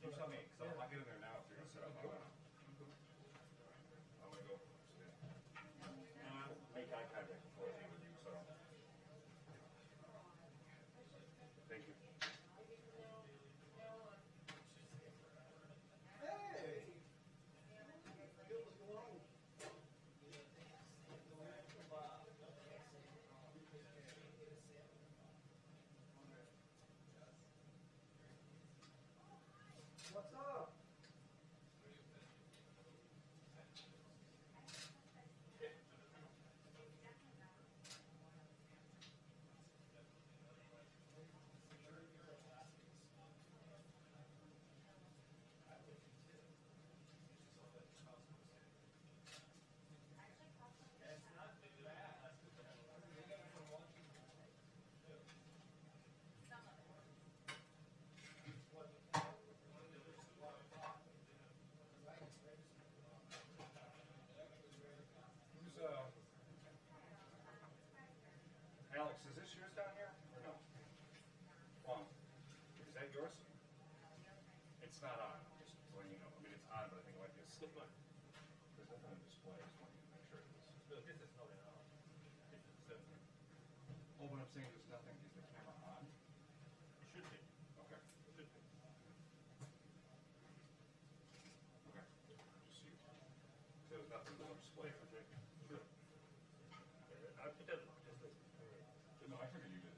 You tell me, because I'll get in there now if you're going to set up. I'm going to go. Make eye contact before I leave with you, so. Thank you. Hey! What's going on? What's up? Who's, Alex, is this yours down here, or no? Juan, is that yours? It's not on, just letting you know. I mean, it's on, but I think it might be a slip line. There's nothing on display, I just want you to make sure it is. No, this is not enough. This is certain. Oh, but I'm saying there's nothing, is the camera on? It should be. Okay. It should be. Okay. Just see. So there's nothing on display for Jake? Sure. I put that lock, just like. No, I figured you did.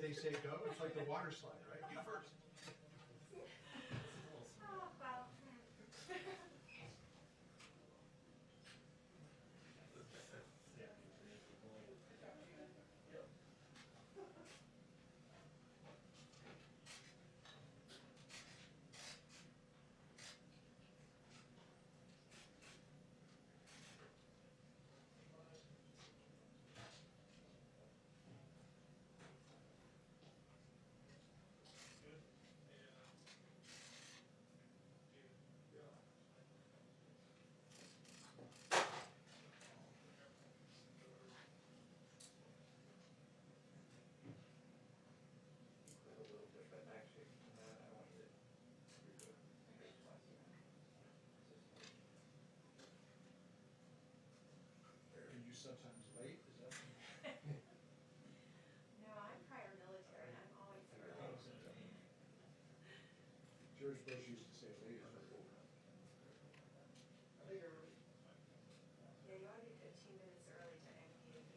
they say go, it's like the water slide, right? You first. Oh, well, Are you sometimes late? Is that? no, I'm prior military. I'm always early. George Bush used to say late. Yeah, you want to be 15 minutes early to any meeting.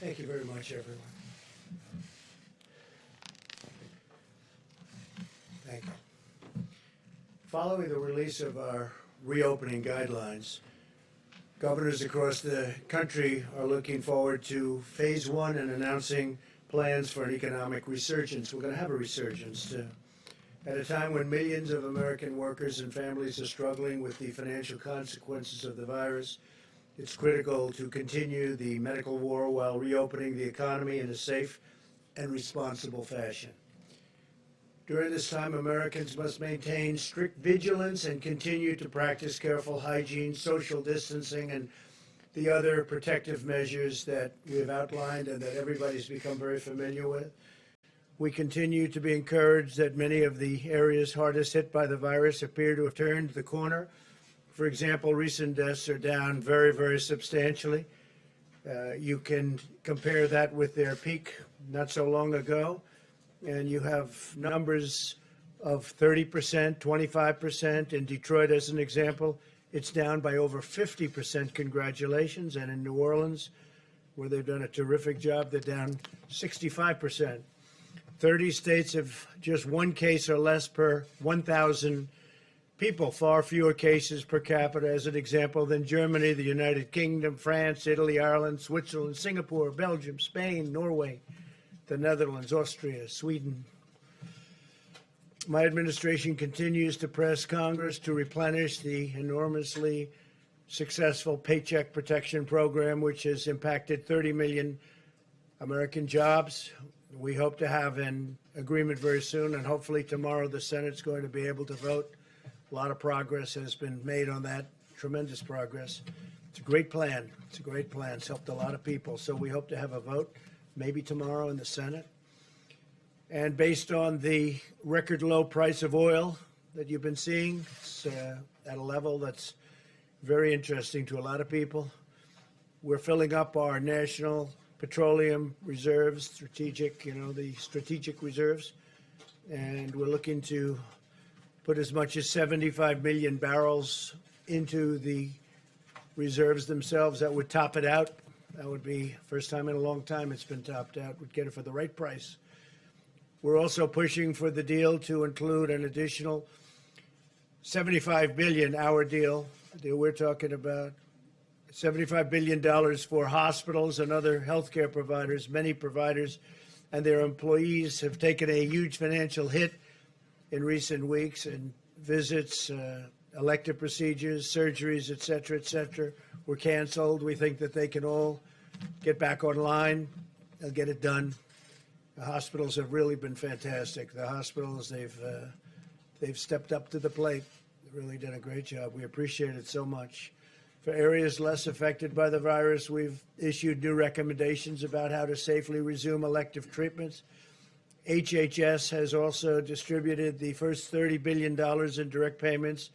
Thank you very much, everyone. Thank you. Following the release of our reopening guidelines, governors across the country are looking forward to phase one and announcing plans for an economic resurgence. We're going to have a resurgence at a time when millions of American workers and families are struggling with the financial consequences of the virus. It's critical to continue the medical war while reopening the economy in a safe and responsible fashion. During this time, Americans must maintain strict vigilance and continue to practice careful hygiene, social distancing, and the other protective measures that we have outlined and that everybody's become very familiar with. We continue to be encouraged that many of the areas hardest hit by the virus appear to have turned the corner. For example, recent deaths are down very, very substantially. You can compare that with their peak not so long ago, and you have numbers of 30%, 25%. In Detroit, as an example, it's down by over 50%. Congratulations. And in New Orleans, where they've done a terrific job, they're down 65%. 30 states have just one case or less per 1,000 people, far fewer cases per capita, as an example, than Germany, the United Kingdom, France, Italy, Ireland, Switzerland, Singapore, Belgium, Spain, Norway, the Netherlands, Austria, Sweden. My administration continues to press Congress to replenish the enormously successful Paycheck Protection Program, which has impacted 30 million American jobs. We hope to have an agreement very soon, and hopefully tomorrow the Senate's going to be able to vote. A lot of progress has been made on that, tremendous progress. It's a great plan. It's a great plan. It's helped a lot of people. So we hope to have a vote maybe tomorrow in the Senate. And based on the record low price of oil that you've been seeing, it's at a level that's very interesting to a lot of people. We're filling up our national petroleum reserves, the strategic reserves. And we're looking to put as much as 75 million barrels into the reserves themselves. That would top it out. That would be first time in a long time it's been topped out. We'd get it for the right price. We're also pushing for the deal to include an additional 75 billion, our deal. We're talking about $75 billion for hospitals and other healthcare providers. Many providers and their employees have taken a huge financial hit in recent weeks, and visits, elective procedures, surgeries, et cetera, were canceled. We think that they can all get back online. They'll get it done. The hospitals have really been fantastic. The hospitals, they've stepped up to the plate. They've really done a great job. We appreciate it so much. For areas less affected by the virus, we've issued new recommendations about how to safely resume elective treatments. HHS has also distributed the first $30 billion in direct payments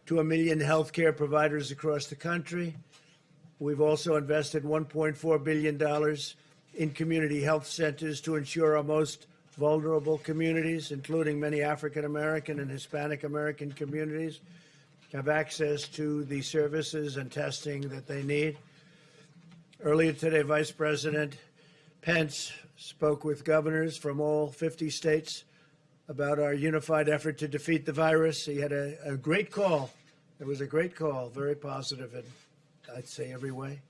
to 1 million healthcare providers across the country. We've also invested $1.4 billion in community health centers to ensure our most vulnerable communities, including many African American and Hispanic American communities, have access to the services and testing that they need. Earlier today, Vice President Pence spoke with governors from all 50 states about our unified effort to defeat the virus. He had a great call. It was a great call, very positive in, I'd say, every way.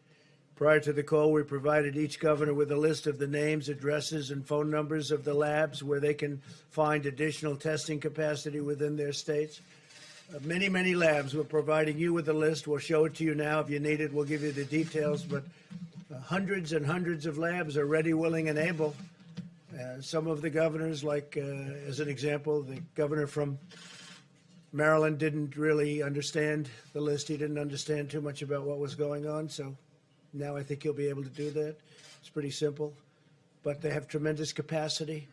Prior to the call, we provided each governor with a list of the names, addresses, and phone numbers of the labs where they can find additional testing capacity within their states. Many, many labs. We're providing you with a list. We'll show it to you now. If you need it, we'll give you the details. But hundreds and hundreds of labs are ready, willing, and able. Some of the governors, like as an example, the governor from Maryland didn't really understand the list. He didn't understand too much about what was going on. So now I think he'll be able to do that. It's pretty simple. But they have tremendous capacity,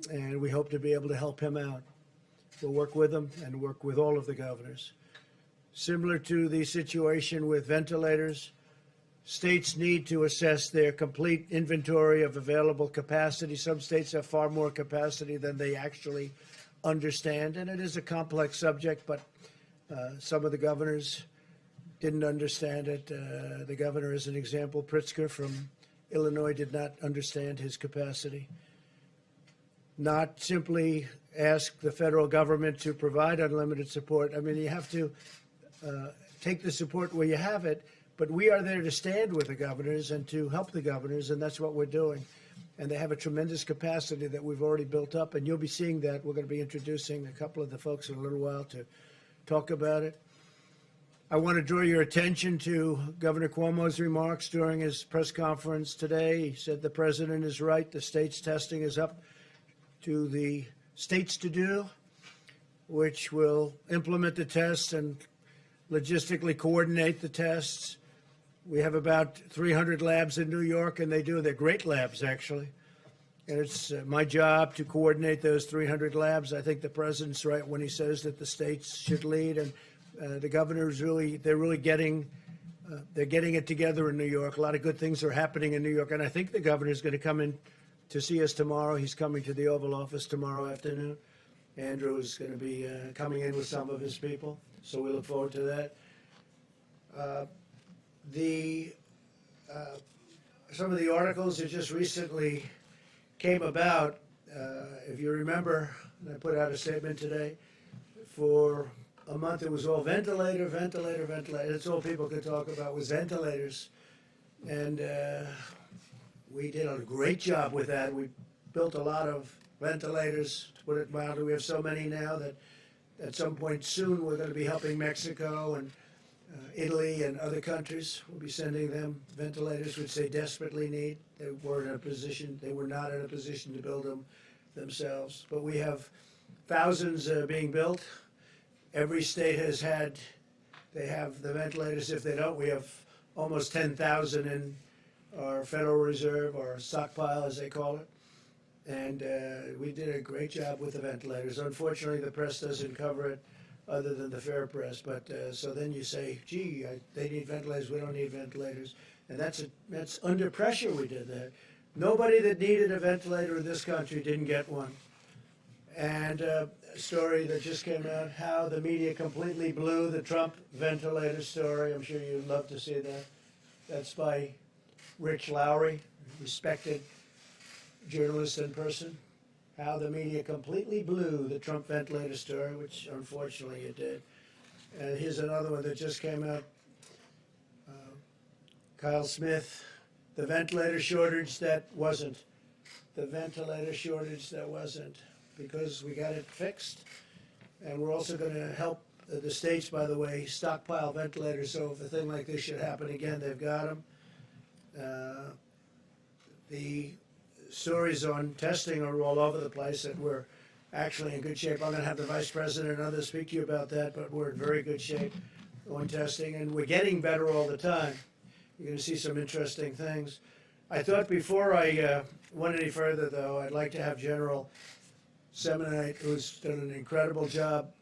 and we hope to be able to help him out. We'll work with them and work with all of the governors. Similar to the situation with ventilators, states need to assess their complete inventory of available capacity. Some states have far more capacity than they actually understand, and it is a complex subject, but some of the governors didn't understand it. The governor, as an example, Pritzker from Illinois, did not understand his capacity. Not simply ask the federal government to provide unlimited support. I mean, you have to take the support where you have it, but we are there to stand with the governors and to help the governors, and that's what we're doing. And they have a tremendous capacity that we've already built up, and you'll be seeing that. We're going to be introducing a couple of the folks in a little while to talk about it. I want to draw your attention to Governor Cuomo's remarks during his press conference today. He said the president is right. The state's testing is up to the states to do, which will implement the tests and logistically coordinate the tests. We have about 300 labs in New York, and they're great labs, actually. And it's my job to coordinate those 300 labs. I think the president's right when he says that the states should lead, and the governors they're really getting it together in New York. A lot of good things are happening in New York, and I think the governor's going to come in to see us tomorrow. He's coming to the Oval Office tomorrow afternoon. Andrew is going to be coming in with some of his people, so we look forward to that. Some of the articles that just recently came about, if you remember, and I put out a statement today, for a month it was all ventilator. That's all people could talk about was ventilators. And we did a great job with that. We built a lot of ventilators, to put it mildly. We have so many now that at some point soon we're going to be helping Mexico and Italy and other countries. We'll be sending them ventilators, which they desperately need. They were not in a position to build them themselves. But we have thousands being built. Every state they have the ventilators. If they don't, we have almost 10,000 in our Federal Reserve, or stockpile, as they call it. And we did a great job with the ventilators. Unfortunately, the press doesn't cover it, other than the fair press. But so then you say, gee, they need ventilators, we don't need ventilators. And that's under pressure we did that. Nobody that needed a ventilator in this country didn't get one. And a story that just came out, how the media completely blew the Trump ventilator story. I'm sure you'd love to see that. That's by Rich Lowry, respected journalist and person. How the media completely blew the Trump ventilator story, which unfortunately it did. And here's another one that just came out. Kyle Smith, the ventilator shortage that wasn't. The ventilator shortage that wasn't, because we got it fixed. And we're also going to help the states, by the way, stockpile ventilators, so if a thing like this should happen again, they've got them. The stories on testing are all over the place, that we're actually in good shape. I'm going to have the Vice President and others speak to you about that, but we're in very good shape on testing, and we're getting better all the time. You're going to see some interesting things. I thought before I went any further, though, I'd like to have General Semonite, who's done an incredible job,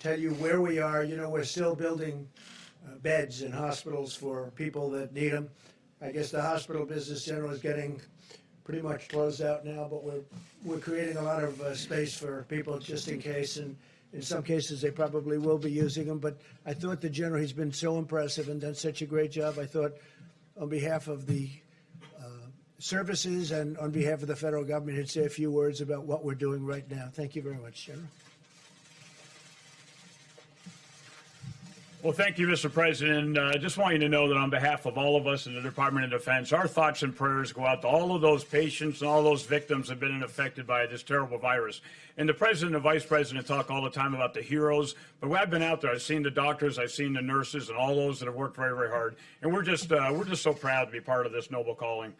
tell you where we are. You know, we're still building beds in hospitals for people that need them. I guess the hospital business general is getting pretty much closed out now, but we're creating a lot of space for people just in case, and In some cases, they probably will be using them, but I thought the general, he's been so impressive and done such a great job. I thought on behalf of the services and on behalf of the federal government, he'd say a few words about what we're doing right now. Thank you very much, General. Well, thank you, Mr. President. I just want you to know that on behalf of all of us in the Department of Defense, our thoughts and prayers go out to all of those patients and all those victims that have been affected by this terrible virus. And the President and Vice President talk all the time about the heroes, but when I've been out there, I've seen the doctors, I've seen the nurses, and all those that have worked very, very hard. And we're just so proud to be part of this noble calling.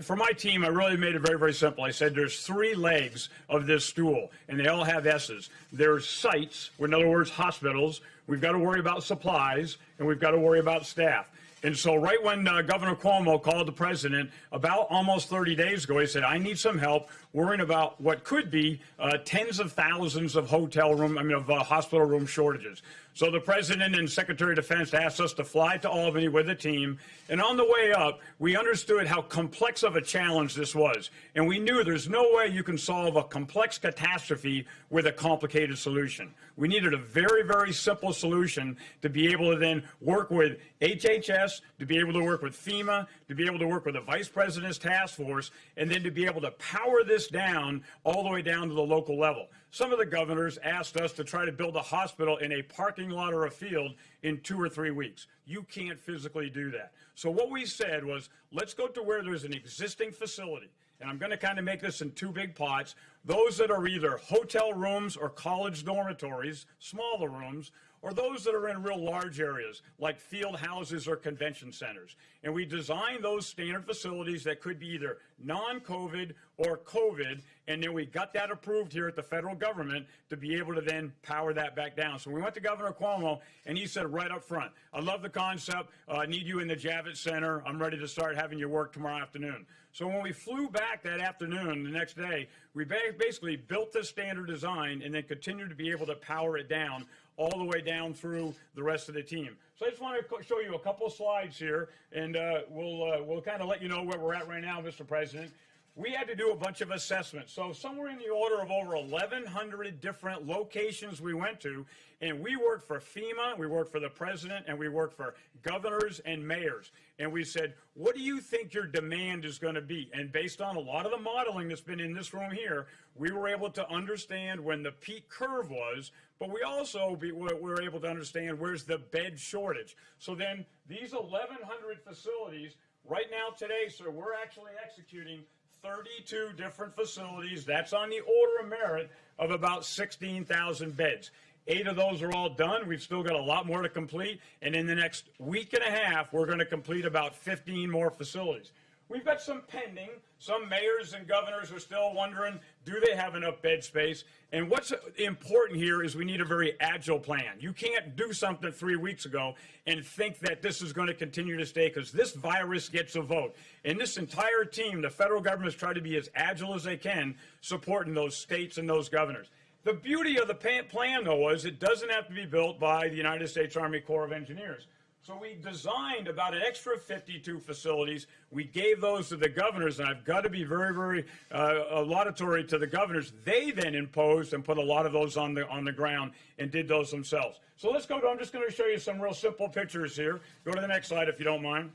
For my team, I really made it very, very simple. I said there's 3 legs of this stool, and they all have S's. There's sites, in other words, hospitals. We've got to worry about supplies, and we've got to worry about staff. And so right when Governor Cuomo called the president about almost 30 days ago, he said, I need some help worrying about what could be tens of thousands of hospital room shortages. So the president and Secretary of Defense asked us to fly to Albany with a team. And on the way up, we understood how complex of a challenge this was. And we knew there's no way you can solve a complex catastrophe with a complicated solution. We needed a very, very simple solution to be able to then work with HHS, to be able to work with FEMA, to be able to work with the Vice President's task force, and then to be able to power this down all the way down to the local level. Some of the governors asked us to try to build a hospital in a parking lot or a field in 2 or 3 weeks. You can't physically do that. So what we said was, let's go to where there's an existing facility. And I'm going to kind of make this in 2 big pots. Those that are either hotel rooms or college dormitories, smaller rooms, or those that are in real large areas like field houses or convention centers. And we designed those standard facilities that could be either non-COVID or COVID, and then we got that approved here at the federal government to be able to then power that back down. So we went to Governor Cuomo, and he said right up front, I love the concept, I need you in the Javits Center, I'm ready to start having you work tomorrow afternoon. So when we flew back that afternoon, the next day, we basically built this standard design and then continued to be able to power it down all the way down through the rest of the team. So I just want to show you a couple of slides here, and we'll kind of let you know where we're at right now, Mr. President. We had to do a bunch of assessments. So somewhere in the order of over 1,100 different locations we went to, and we worked for FEMA, we worked for the president, and we worked for governors and mayors. And we said, what do you think your demand is going to be? And based on a lot of the modeling that's been in this room here, we were able to understand when the peak curve was, but we also were able to understand where's the bed shortage. So then these 1,100 facilities, right now today, sir, we're actually executing 32 different facilities. That's on the order of merit of about 16,000 beds. 8 of those are all done. We've still got a lot more to complete. And in the next week and a half, we're going to complete about 15 more facilities. We've got some pending. Some mayors and governors are still wondering, do they have enough bed space? And what's important here is we need a very agile plan. You can't do something 3 weeks ago and think that this is going to continue to stay, because this virus gets a vote. And this entire team, the federal government, has tried to be as agile as they can, supporting those states and those governors. The beauty of the plan, though, is it doesn't have to be built by the United States Army Corps of Engineers. So we designed about an extra 52 facilities. We gave those to the governors, and I've got to be very, very laudatory to the governors. They then imposed and put a lot of those on the ground and did those themselves. So let's go to, I'm just going to show you some real simple pictures here. Go to the next slide if you don't mind.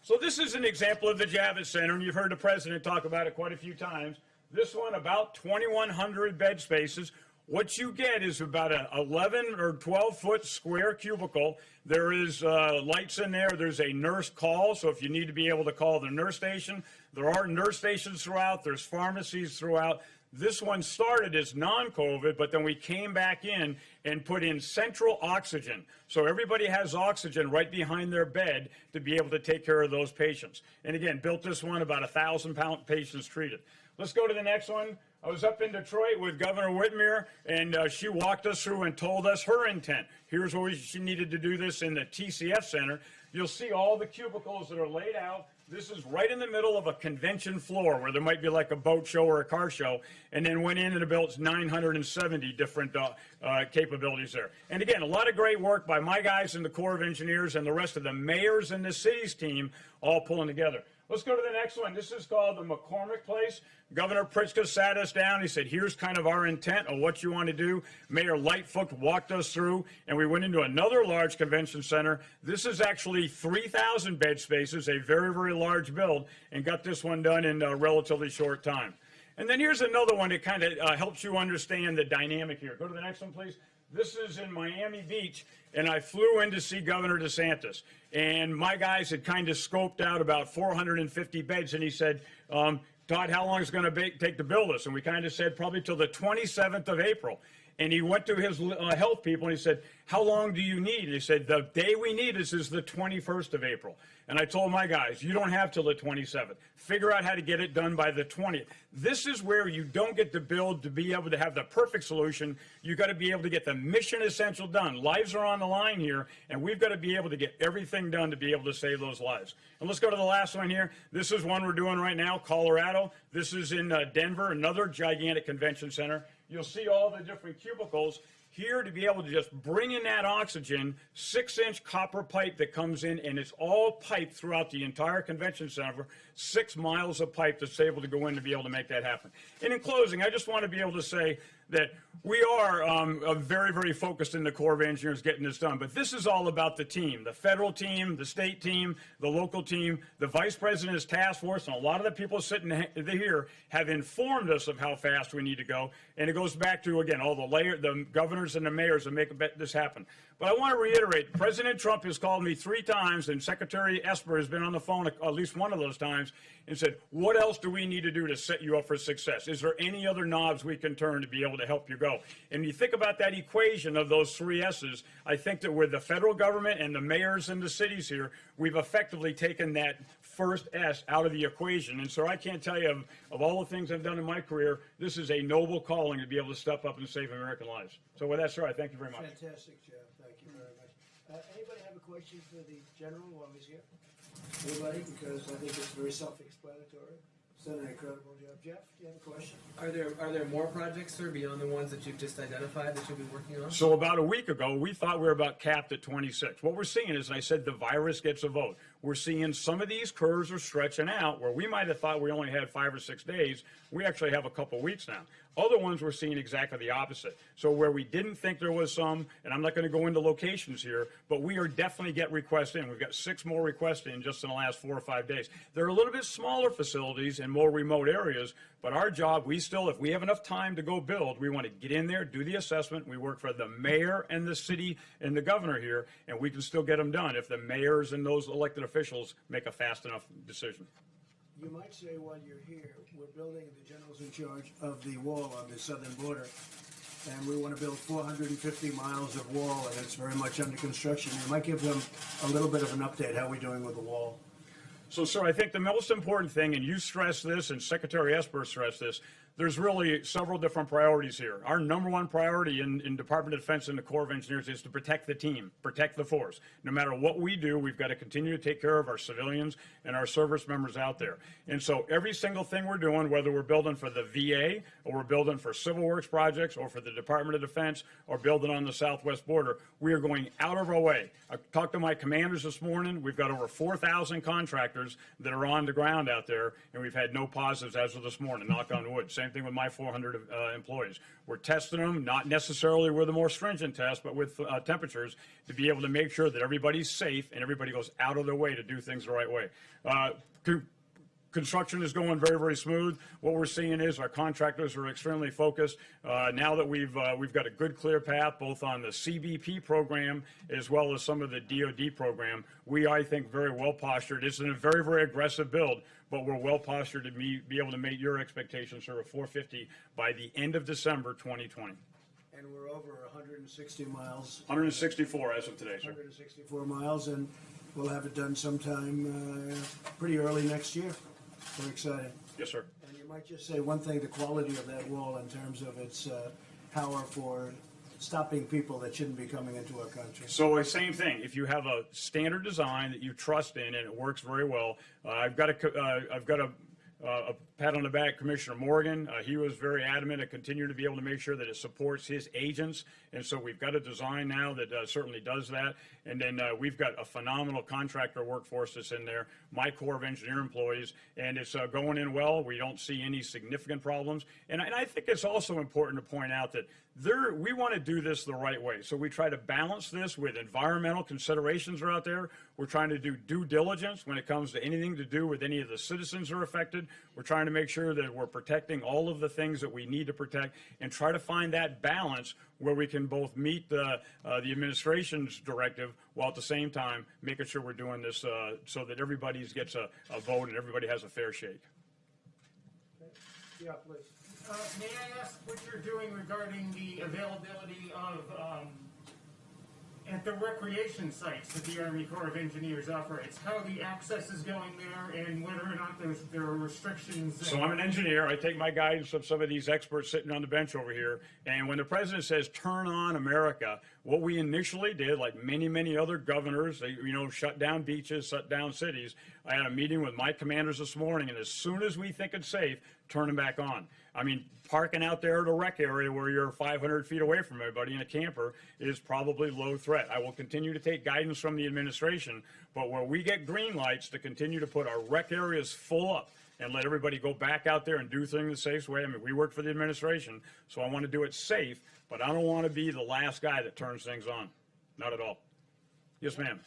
So this is an example of the Javits Center, and you've heard the president talk about it quite a few times. This one, about 2,100 bed spaces. What you get is about an 11 or 12-foot square cubicle. There is lights in there. There's a nurse call, so if you need to be able to call the nurse station. There are nurse stations throughout. There's pharmacies throughout. This one started as non-COVID, but then we came back in and put in central oxygen. So everybody has oxygen right behind their bed to be able to take care of those patients. And again, built this one, about 1,000 patients treated. Let's go to the next one. I was up in Detroit with Governor Whitmer, and she walked us through and told us her intent. Here's where she needed to do this in the TCF Center. You'll see all the cubicles that are laid out. This is right in the middle of a convention floor where there might be like a boat show or a car show, and then went in and built 970 different capabilities there. And again, a lot of great work by my guys in the Corps of Engineers and the rest of the mayors and the city's team all pulling together. Let's go to the next one. This is called the McCormick Place. Governor Pritzker sat us down. He said, here's kind of our intent of what you want to do. Mayor Lightfoot walked us through, and we went into another large convention center. This is actually 3,000 bed spaces, a very, very large build, and got this one done in a relatively short time. And then here's another one that kind of helps you understand the dynamic here. Go to the next one, please. This is in Miami Beach, and I flew in to see Governor DeSantis. And my guys had kind of scoped out about 450 beds, and he said, Todd, how long is it going to take to build this? And we kind of said probably till the 27th of April. And he went to his health people, and he said, how long do you need? And he said, the day we need this is the 21st of April. And I told my guys, you don't have till the 27th. Figure out how to get it done by the 20th. This is where you don't get to build to be able to have the perfect solution. You got to be able to get the mission essential done. Lives are on the line here, and we've got to be able to get everything done to be able to save those lives. And let's go to the last one here. This is one we're doing right now, Colorado. This is in Denver, another gigantic convention center. You'll see all the different cubicles here to be able to just bring in that oxygen, 6-inch copper pipe that comes in, and it's all piped throughout the entire convention center, 6 miles of pipe that's able to go in to be able to make that happen. And in closing, I just want to be able to say that we are very, very focused in the Corps of Engineers getting this done. But this is all about the team, the federal team, the state team, the local team, the vice president's task force, and a lot of the people sitting here have informed us of how fast we need to go. And it goes back to, again, all the governors and the mayors that make this happen. But I want to reiterate, President Trump has called me 3 times, and Secretary Esper has been on the phone at least one of those times and said, what else do we need to do to set you up for success? Is there any other knobs we can turn to be able to help you go? And you think about that equation of those 3 S's, I think that with the federal government and the mayors and the cities here, we've effectively taken that first S out of the equation. And so I can't tell you, of all the things I've done in my career, this is a noble calling to be able to step up and save American lives. So with that, sir, I thank you very much. Fantastic, Jeff. Thank you very much. Anybody have a question for the general while he's here? Anybody? Because I think it's very self-explanatory. He's done an incredible job. Jeff, do you have a question? Are there more projects, sir, beyond the ones that you've just identified that you'll be working on? So about a week ago, we thought we were about capped at 26. What we're seeing is, and I said the virus gets a vote. We're seeing some of these curves are stretching out where we might have thought we only had 5 or 6 days. We actually have a couple weeks now. Other ones we're seeing exactly the opposite. So where we didn't think there was some, and I'm not going to go into locations here, but we are definitely getting requests in. We've got 6 more requests in just in the last 4 or 5 days. They're a little bit smaller facilities in more remote areas, but our job, if we have enough time to go build, we want to get in there, do the assessment. We work for the mayor and the city and the governor here, and we can still get them done if the mayors and those elected officials make a fast enough decision. You might say while you're here, we're building, the general's in charge of the wall on the southern border, and we want to build 450 miles of wall, and it's very much under construction. You might give them a little bit of an update, how we're doing with the wall. So, sir, I think the most important thing, and you stressed this, and Secretary Esper stressed this, there's really several different priorities here. Our number one priority in Department of Defense and the Corps of Engineers is to protect the team, protect the force. No matter what we do, we've got to continue to take care of our civilians and our service members out there. And so every single thing we're doing, whether we're building for the VA or we're building for civil works projects or for the Department of Defense or building on the southwest border, we are going out of our way. I talked to my commanders this morning. We've got over 4,000 contractors that are on the ground out there, and we've had no positives as of this morning, knock on wood. Same thing with my 400 employees. We're testing them, not necessarily with a more stringent test, but with temperatures to be able to make sure that everybody's safe and everybody goes out of their way to do things the right way. Construction is going very, very smooth. What we're seeing is our contractors are extremely focused. Now that we've got a good, clear path, both on the CBP program as well as some of the DoD program, we, I think, very well postured. It's a very, very aggressive build, but we're well postured to be able to meet your expectations, sir, of 450 by the end of December 2020. And we're over 160 miles. 164 as of today, sir. 164 miles, and we'll have it done sometime pretty early next year. We're excited. Yes, sir. And you might just say one thing, the quality of that wall in terms of its power for stopping people that shouldn't be coming into our country. So same thing. If you have a standard design that you trust in and it works very well, I've got a a pat on the back, Commissioner Morgan. He was very adamant to continue to be able to make sure that it supports his agents. And so we've got a design now that certainly does that. And then we've got a phenomenal contractor workforce that's in there, my Corps of Engineer employees, and it's going in well. We don't see any significant problems. And I think it's also important to point out that we want to do this the right way. So we try to balance this with environmental considerations are out there. We're trying to do due diligence when it comes to anything to do with any of the citizens who are affected. We're trying to make sure that we're protecting all of the things that we need to protect and try to find that balance where we can both meet the administration's directive while at the same time making sure we're doing this so that everybody gets a vote and everybody has a fair shake. Yeah, please. May I ask what you're doing regarding the availability of, at the recreation sites that the Army Corps of Engineers operates? How the access is going there and whether or not there are restrictions? So I'm an engineer. I take my guidance from some of these experts sitting on the bench over here. And when the president says, turn on America, what we initially did, like many, many other governors, they, shut down beaches, shut down cities. I had a meeting with my commanders this morning, and as soon as we think it's safe, turn them back on. I mean, parking out there at a rec area where you're 500 feet away from everybody in a camper is probably low threat. I will continue to take guidance from the administration, but where we get green lights to continue to put our rec areas full up and let everybody go back out there and do things the safe way. I mean, we work for the administration, so I want to do it safe, but I don't want to be the last guy that turns things on. Not at all. Yes, ma'am.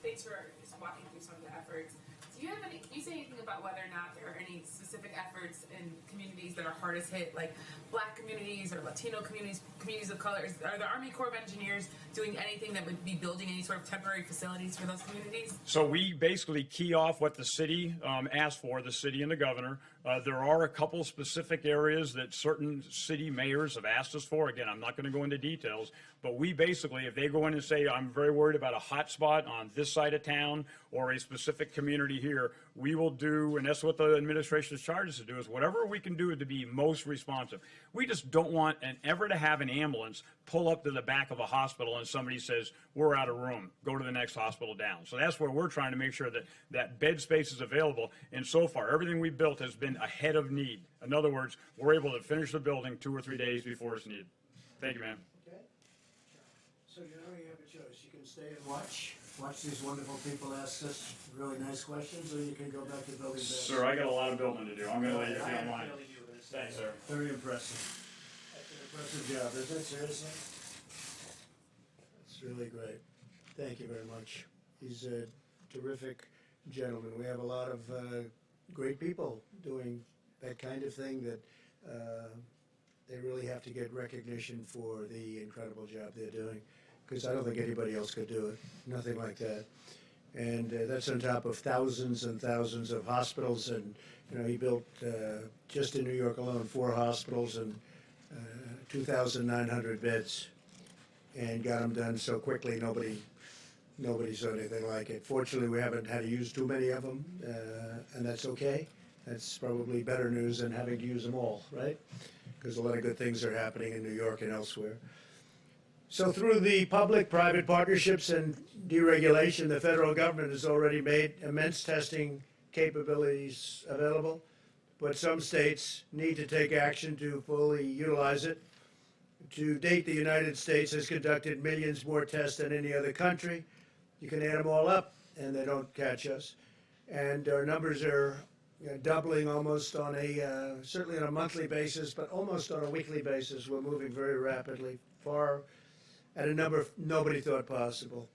Thanks for just walking through some of the efforts. Can you say anything about whether or not there are any specific efforts in communities that are hardest hit, like Black communities or Latino communities, communities of color? Are the Army Corps of Engineers doing anything that would be building any sort of temporary facilities for those communities? So we basically key off what the city asked for, the city and the governor. There are a couple specific areas that certain city mayors have asked us for. Again, I'm not going to go into details, but we basically, if they go in and say, I'm very worried about a hot spot on this side of town or a specific community here, we will do, and that's what the administration's charged us to do, is whatever we can do to be most responsive. We just don't want ever to have an ambulance pull up to the back of a hospital and somebody says, we're out of room, go to the next hospital down. So that's where we're trying to make sure that bed space is available. And so far, everything we built has been ahead of need. In other words, we're able to finish the building 2 or 3 days before it's needed. Thank you, ma'am. Okay. So you have a choice. You can stay and watch these wonderful people ask us really nice questions, or you can go back to building beds. Sir, I got a lot of building to do. I'm going to let you if you don't mind. Thanks, sir. Very impressive. That's an impressive job, isn't it? Seriously? That's really great. Thank you very much. He's a terrific gentleman. We have a lot of great people doing that kind of thing that they really have to get recognition for the incredible job they're doing, because I don't think anybody else could do it. Nothing like that. And that's on top of thousands and thousands of hospitals. And, he built, just in New York alone, 4 hospitals and 2,900 beds, and got them done so quickly nobody saw anything like it. Fortunately, we haven't had to use too many of them, and that's okay. That's probably better news than having to use them all, right? Because a lot of good things are happening in New York and elsewhere. So through the public-private partnerships and deregulation, the federal government has already made immense testing capabilities available, but some states need to take action to fully utilize it. To date, the United States has conducted millions more tests than any other country. You can add them all up, and they don't catch us. And our numbers are doubling almost on certainly on a monthly basis, but almost on a weekly basis. We're moving very rapidly, far at a number nobody thought possible.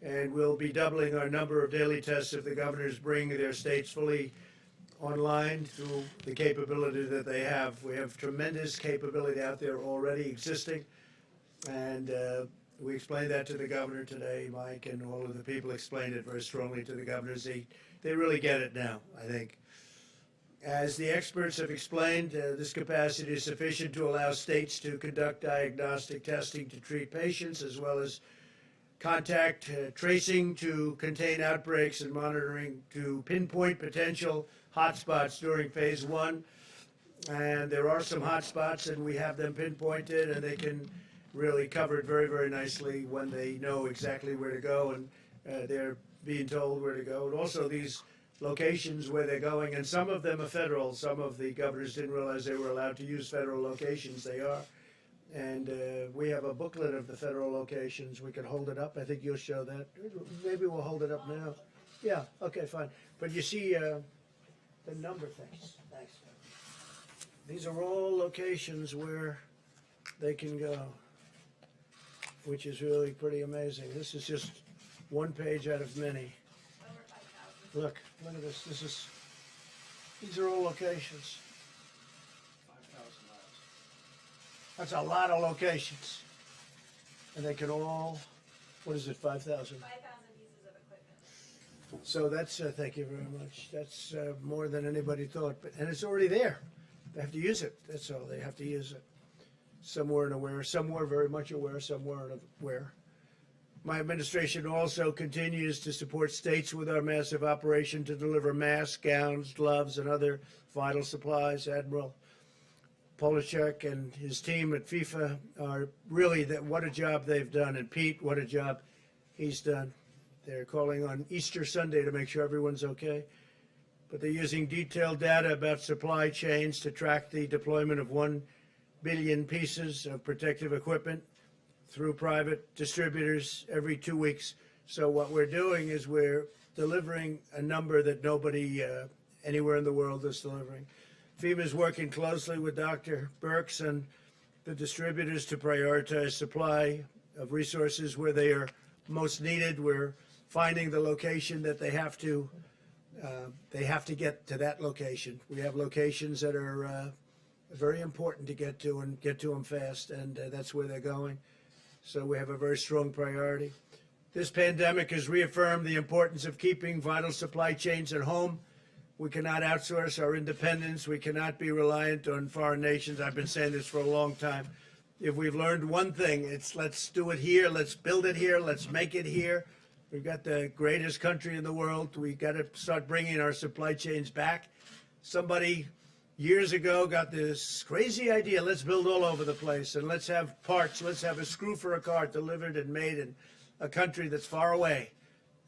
And we'll be doubling our number of daily tests if the governors bring their states fully online through the capability that they have. We have tremendous capability out there already existing, and we explained that to the governor today. Mike and all of the people explained it very strongly to the governors. They really get it now, I think. As the experts have explained, this capacity is sufficient to allow states to conduct diagnostic testing to treat patients, as well as contact tracing to contain outbreaks and monitoring to pinpoint potential hotspots during phase 1. And there are some hotspots, and we have them pinpointed, and they can really cover it very, very nicely when they know exactly where to go, and they're being told where to go. And also these locations where they're going, and some of them are federal. Some of the governors didn't realize they were allowed to use federal locations. They are. And we have a booklet of the federal locations. We can hold it up. I think you'll show that. Maybe we'll hold it up now. Yeah, okay, fine. But you see the number things. Thanks. These are all locations where they can go, which is really pretty amazing. This is just one page out of many. Over 5,000. Look at this. These are all locations. 5,000 miles. That's a lot of locations. And they can all, what is it, 5,000? 5,000 pieces of equipment. So that's, thank you very much. That's more than anybody thought. And it's already there. They have to use it. That's all. They have to use it. Some weren't aware. Some were very much aware. Some weren't aware. My administration also continues to support states with our massive operation to deliver masks, gowns, gloves, and other vital supplies. Admiral Polachek and his team at FIFA are really, what a job they've done. And Pete, what a job he's done. They're calling on Easter Sunday to make sure everyone's okay. But they're using detailed data about supply chains to track the deployment of 1 billion pieces of protective equipment through private distributors every 2 weeks. So what we're doing is we're delivering a number that nobody anywhere in the world is delivering. FEMA is working closely with Dr. Birx and the distributors to prioritize supply of resources where they are most needed. We're finding the location that they have to get to that location. We have locations that are very important to get to and get to them fast, and that's where they're going. So we have a very strong priority. This pandemic has reaffirmed the importance of keeping vital supply chains at home. We cannot outsource our independence. We cannot be reliant on foreign nations. I've been saying this for a long time. If we've learned one thing, it's let's do it here, let's build it here, let's make it here. We've got the greatest country in the world. We've got to start bringing our supply chains back. Somebody years ago got this crazy idea, let's build all over the place and let's have parts, let's have a screw for a car delivered and made in a country that's far away.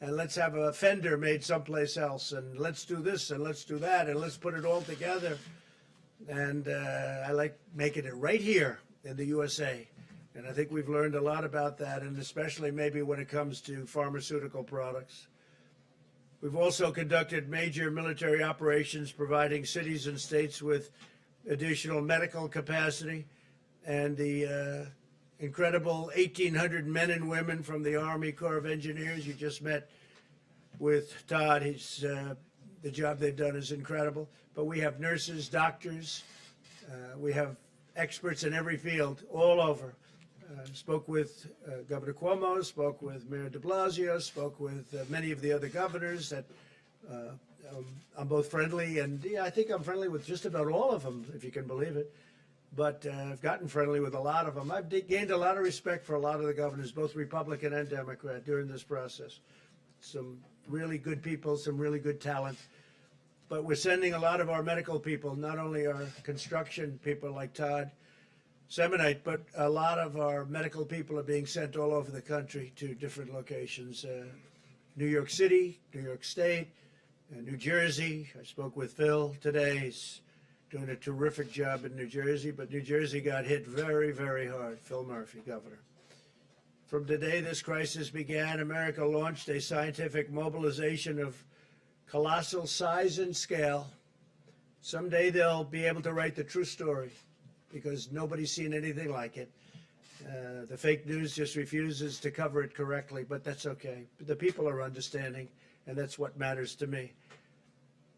And let's have a fender made someplace else, and let's do this and let's do that, and let's put it all together. And I like making it right here in the USA. And I think we've learned a lot about that, and especially maybe when it comes to pharmaceutical products. We've also conducted major military operations providing cities and states with additional medical capacity, and the incredible 1,800 men and women from the Army Corps of Engineers. You just met with Todd. The job they've done is incredible. But we have nurses, doctors, we have experts in every field all over. Spoke with Governor Cuomo, spoke with Mayor de Blasio, spoke with many of the other governors that I'm both friendly, and yeah, I think I'm friendly with just about all of them, if you can believe it. But I've gotten friendly with a lot of them. I've gained a lot of respect for a lot of the governors, both Republican and Democrat, during this process. Some really good people, some really good talent. But we're sending a lot of our medical people, not only our construction people like Todd Semonite, but a lot of our medical people are being sent all over the country to different locations. New York City, New York State, New Jersey. I spoke with Phil today. He's doing a terrific job in New Jersey, but New Jersey got hit very, very hard. Phil Murphy, governor. From the day this crisis began, America launched a scientific mobilization of colossal size and scale. Someday they'll be able to write the true story, because nobody's seen anything like it. The fake news just refuses to cover it correctly, but that's okay. The people are understanding, and that's what matters to me.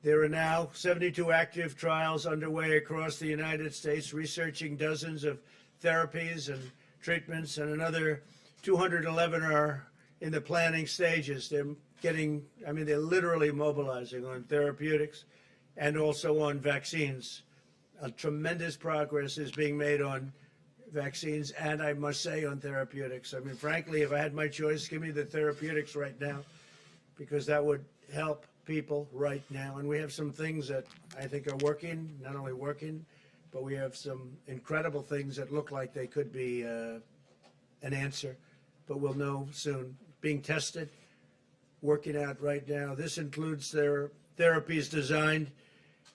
There are now 72 active trials underway across the United States, researching dozens of therapies and treatments, and another 211 are in the planning stages. They're literally mobilizing on therapeutics and also on vaccines. A tremendous progress is being made on vaccines, and I must say on therapeutics. I mean, frankly, if I had my choice, give me the therapeutics right now, because that would help people right now. And we have some things that I think are working, not only working, but we have some incredible things that look like they could be an answer, but we'll know soon. Being tested, working out right now. This includes their therapies designed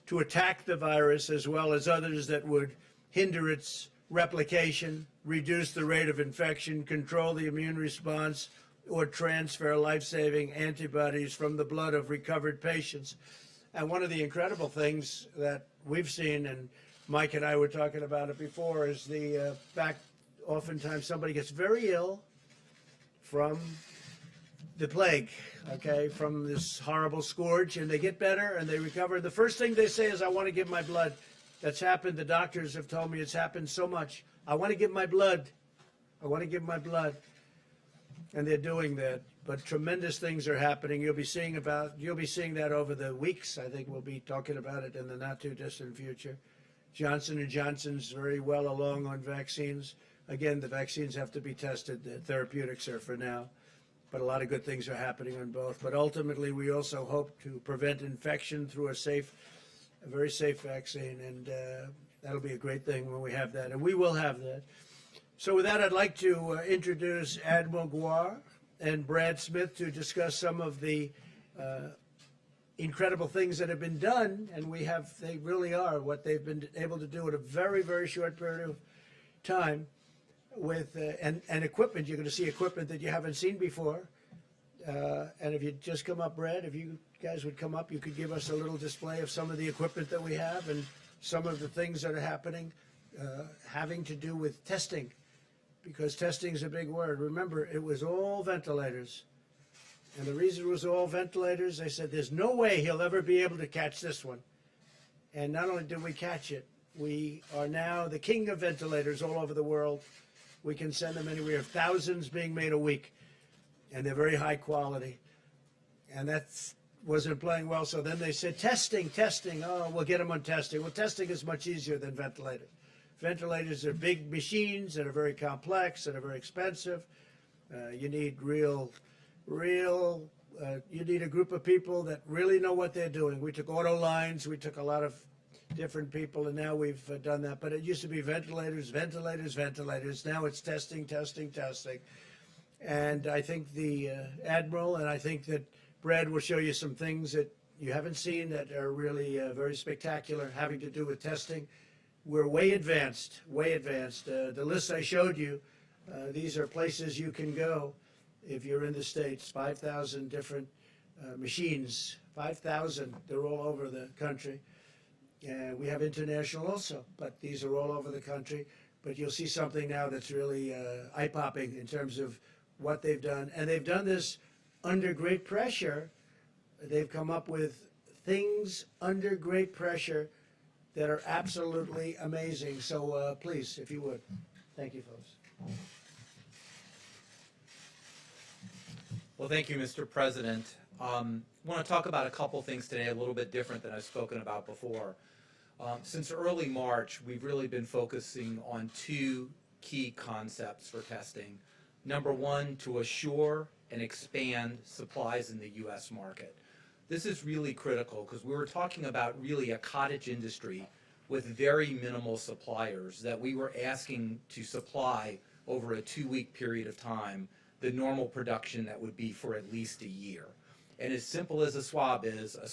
to attack the virus, as well as others that would hinder its replication, reduce the rate of infection, control the immune response, or transfer life-saving antibodies from the blood of recovered patients. And one of the incredible things that we've seen, and Mike and I were talking about it before, is the fact oftentimes somebody gets very ill from the plague, okay, from this horrible scourge, and they get better and they recover. The first thing they say is, I want to give my blood. That's happened. The doctors have told me it's happened so much. I want to give my blood. I want to give my blood. And they're doing that. But tremendous things are happening. You'll be seeing that over the weeks. I think we'll be talking about it in the not too distant future. Johnson & Johnson's very well along on vaccines. Again, the vaccines have to be tested. The therapeutics are for now. But a lot of good things are happening on both. But ultimately, we also hope to prevent infection through a very safe vaccine. And that'll be a great thing when we have that. And we will have that. So with that, I'd like to introduce Admiral Guar and Brad Smith to discuss some of the incredible things that have been done. And they really are what they've been able to do in a very, very short period of time with and equipment. You're going to see equipment that you haven't seen before. And if you'd just come up, Brad, if you guys would come up, you could give us a little display of some of the equipment that we have and some of the things that are happening having to do with testing. Because testing is a big word. Remember, it was all ventilators. And the reason it was all ventilators, they said, there's no way he'll ever be able to catch this one. And not only did we catch it, we are now the king of ventilators all over the world. We can send them anywhere. We have thousands being made a week. And they're very high quality. And that wasn't playing well. So then they said, testing. Oh, we'll get them on testing. Well, testing is much easier than ventilators. Ventilators are big machines that are very complex and are very expensive. You need you need a group of people that really know what they're doing. We took auto lines, we took a lot of different people, and now we've done that. But it used to be ventilators. Now it's testing. And I think the Admiral, and I think that Brad will show you some things that you haven't seen that are really very spectacular, having to do with testing. We're way advanced. The list I showed you, these are places you can go if you're in the States. 5,000 different machines, 5,000. They're all over the country. We have international also, but these are all over the country. But you'll see something now that's really eye-popping in terms of what they've done. And they've done this under great pressure. They've come up with things under great pressure that are absolutely amazing. So please, if you would. Thank you, folks. Well, thank you, Mr. President. I want to talk about a couple things today, a little bit different than I've spoken about before. Since early March, we've really been focusing on two key concepts for testing. Number one, to assure and expand supplies in the U.S. market. This is really critical because we were talking about really a cottage industry with very minimal suppliers that we were asking to supply over a 2-week period of time the normal production that would be for at least a year. And as simple as a swab is not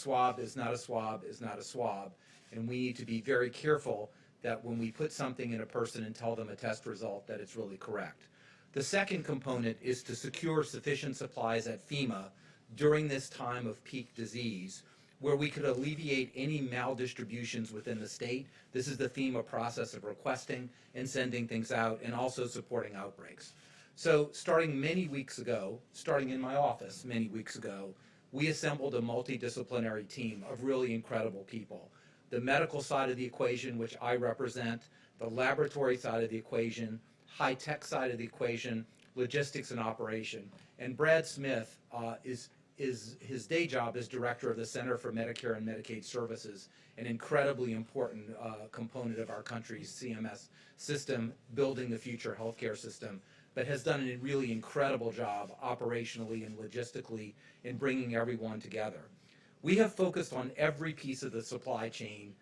a swab is not a swab. And we need to be very careful that when we put something in a person and tell them a test result that it's really correct. The second component is to secure sufficient supplies at FEMA during this time of peak disease, where we could alleviate any maldistributions within the state. This is the FEMA process of requesting and sending things out and also supporting outbreaks. So starting in my office many weeks ago, we assembled a multidisciplinary team of really incredible people. The medical side of the equation, which I represent, the laboratory side of the equation, high-tech side of the equation, logistics and operation. And Brad Smith is his day job as director of the Center for Medicare and Medicaid Services, an incredibly important component of our country's CMS system, building the future healthcare system, but has done a really incredible job operationally and logistically in bringing everyone together. We have focused on every piece of the supply chain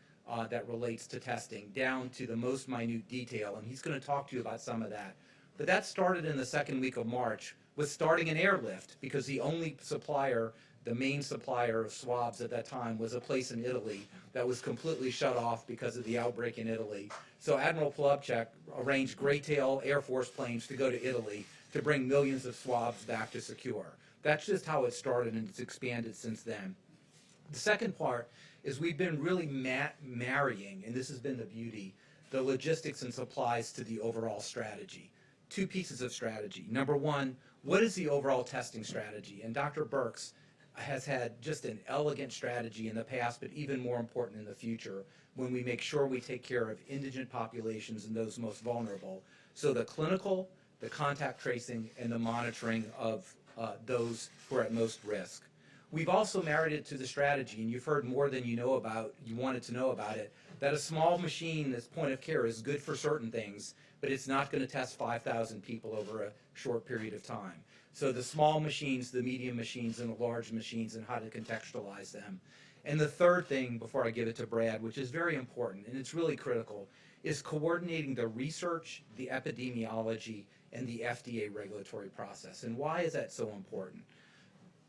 that relates to testing, down to the most minute detail, and he's going to talk to you about some of that. But that started in the second week of March with starting an airlift, because the only supplier the main supplier of swabs at that time was a place in Italy that was completely shut off because of the outbreak in Italy. So Admiral Polubchak arranged Great Tail Air Force planes to go to Italy to bring millions of swabs back to Secure. That's just how it started, and it's expanded since then. The second part is we've been really marrying, and this has been the beauty, the logistics and supplies to the overall strategy. Two pieces of strategy. Number one, what is the overall testing strategy? And Dr. Birx has had just an elegant strategy in the past, but even more important in the future, when we make sure we take care of indigent populations and those most vulnerable. So the clinical, the contact tracing, and the monitoring of those who are at most risk. We've also married it to the strategy, and you've heard more than you wanted to know about it, that a small machine that's point of care is good for certain things, but it's not going to test 5,000 people over a short period of time. So the small machines, the medium machines, and the large machines, and how to contextualize them. And the third thing, before I give it to Brad, which is very important, and it's really critical, is coordinating the research, the epidemiology, and the FDA regulatory process. And why is that so important?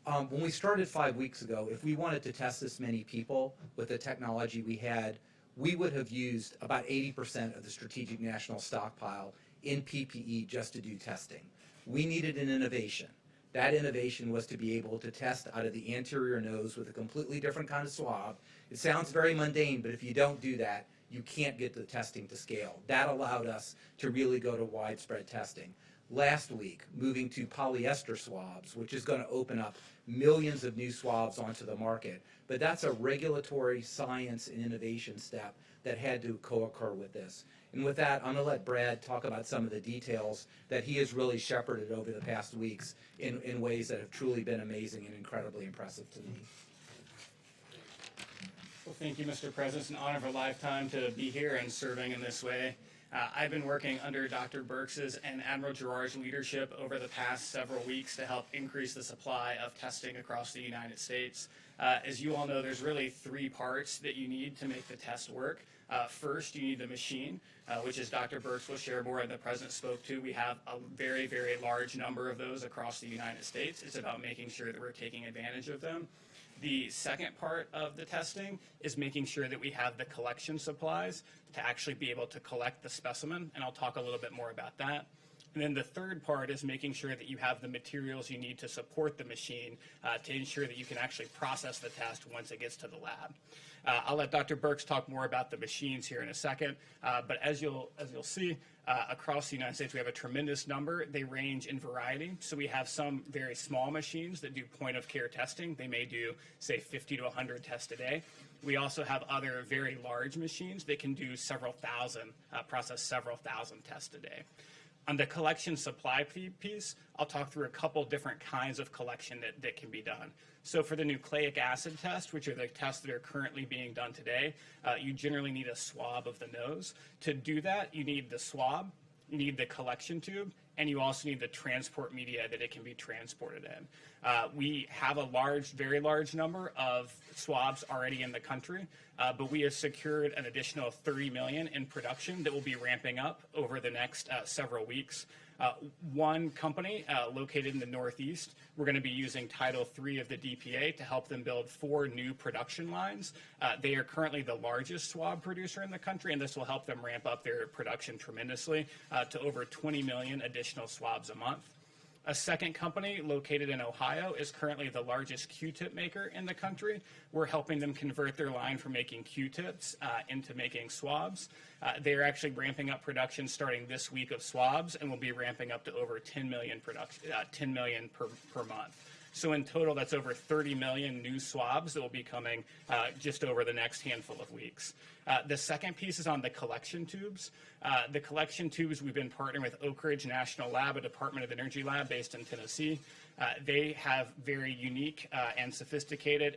When we started 5 weeks ago, if we wanted to test this many people with the technology we had, we would have used about 80% of the Strategic National Stockpile in PPE just to do testing. We needed an innovation. That innovation was to be able to test out of the anterior nose with a completely different kind of swab. It sounds very mundane, but if you don't do that, you can't get the testing to scale. That allowed us to really go to widespread testing. Last week, moving to polyester swabs, which is going to open up millions of new swabs onto the market. But that's a regulatory science and innovation step that had to co-occur with this. And with that, I'm going to let Brad talk about some of the details that he has really shepherded over the past weeks in ways that have truly been amazing and incredibly impressive to me. Well, thank you, Mr. President. It's an honor of a lifetime to be here and serving in this way. I've been working under Dr. Birx's and Admiral Gerard's leadership over the past several weeks to help increase the supply of testing across the United States. As you all know, there's really three parts that you need to make the test work. First, you need the machine, which as Dr. Birx will share more and the President spoke to. We have a very, very large number of those across the United States. It's about making sure that we're taking advantage of them. The second part of the testing is making sure that we have the collection supplies to actually be able to collect the specimen, and I'll talk a little bit more about that. And then the third part is making sure that you have the materials you need to support the machine to ensure that you can actually process the test once it gets to the lab. I'll let Dr. Birx talk more about the machines here in a second, but as you'll see, across the United States, we have a tremendous number. They range in variety. So we have some very small machines that do point-of-care testing. They may do, say, 50 to 100 tests a day. We also have other very large machines that can do several thousand, process several thousand tests a day. On the collection supply piece, I'll talk through a couple different kinds of collection that can be done. So for the nucleic acid test, which are the tests that are currently being done today, you generally need a swab of the nose. To do that, you need the swab, you need the collection tube, and you also need the transport media that it can be transported in. We have a very large number of swabs already in the country, but we have secured an additional 30 million in production that will be ramping up over the next several weeks. One company located in the Northeast, we're going to be using Title III of the DPA to help them build 4 new production lines. They are currently the largest swab producer in the country, and this will help them ramp up their production tremendously to over 20 million additional swabs a month. A second company located in Ohio is currently the largest Q-tip maker in the country. We're helping them convert their line from making Q-tips into making swabs. They are actually ramping up production starting this week of swabs, and will be ramping up to over 10 million per month. So in total, that's over 30 million new swabs that will be coming just over the next handful of weeks. The second piece is on the collection tubes. The collection tubes, we've been partnering with Oak Ridge National Lab, a Department of Energy lab based in Tennessee. They have very unique and sophisticated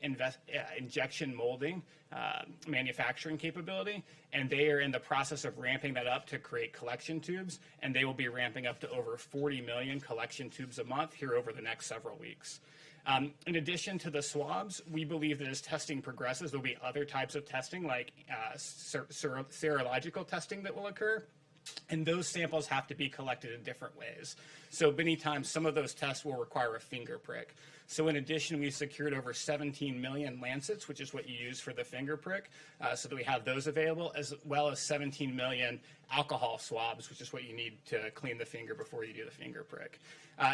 injection molding manufacturing capability, and they are in the process of ramping that up to create collection tubes, and they will be ramping up to over 40 million collection tubes a month here over the next several weeks. In addition to the swabs, we believe that as testing progresses, there will be other types of testing like serological testing that will occur. And those samples have to be collected in different ways. So many times, some of those tests will require a finger prick. So in addition, we've secured over 17 million lancets, which is what you use for the finger prick, so that we have those available, as well as 17 million alcohol swabs, which is what you need to clean the finger before you do the finger prick.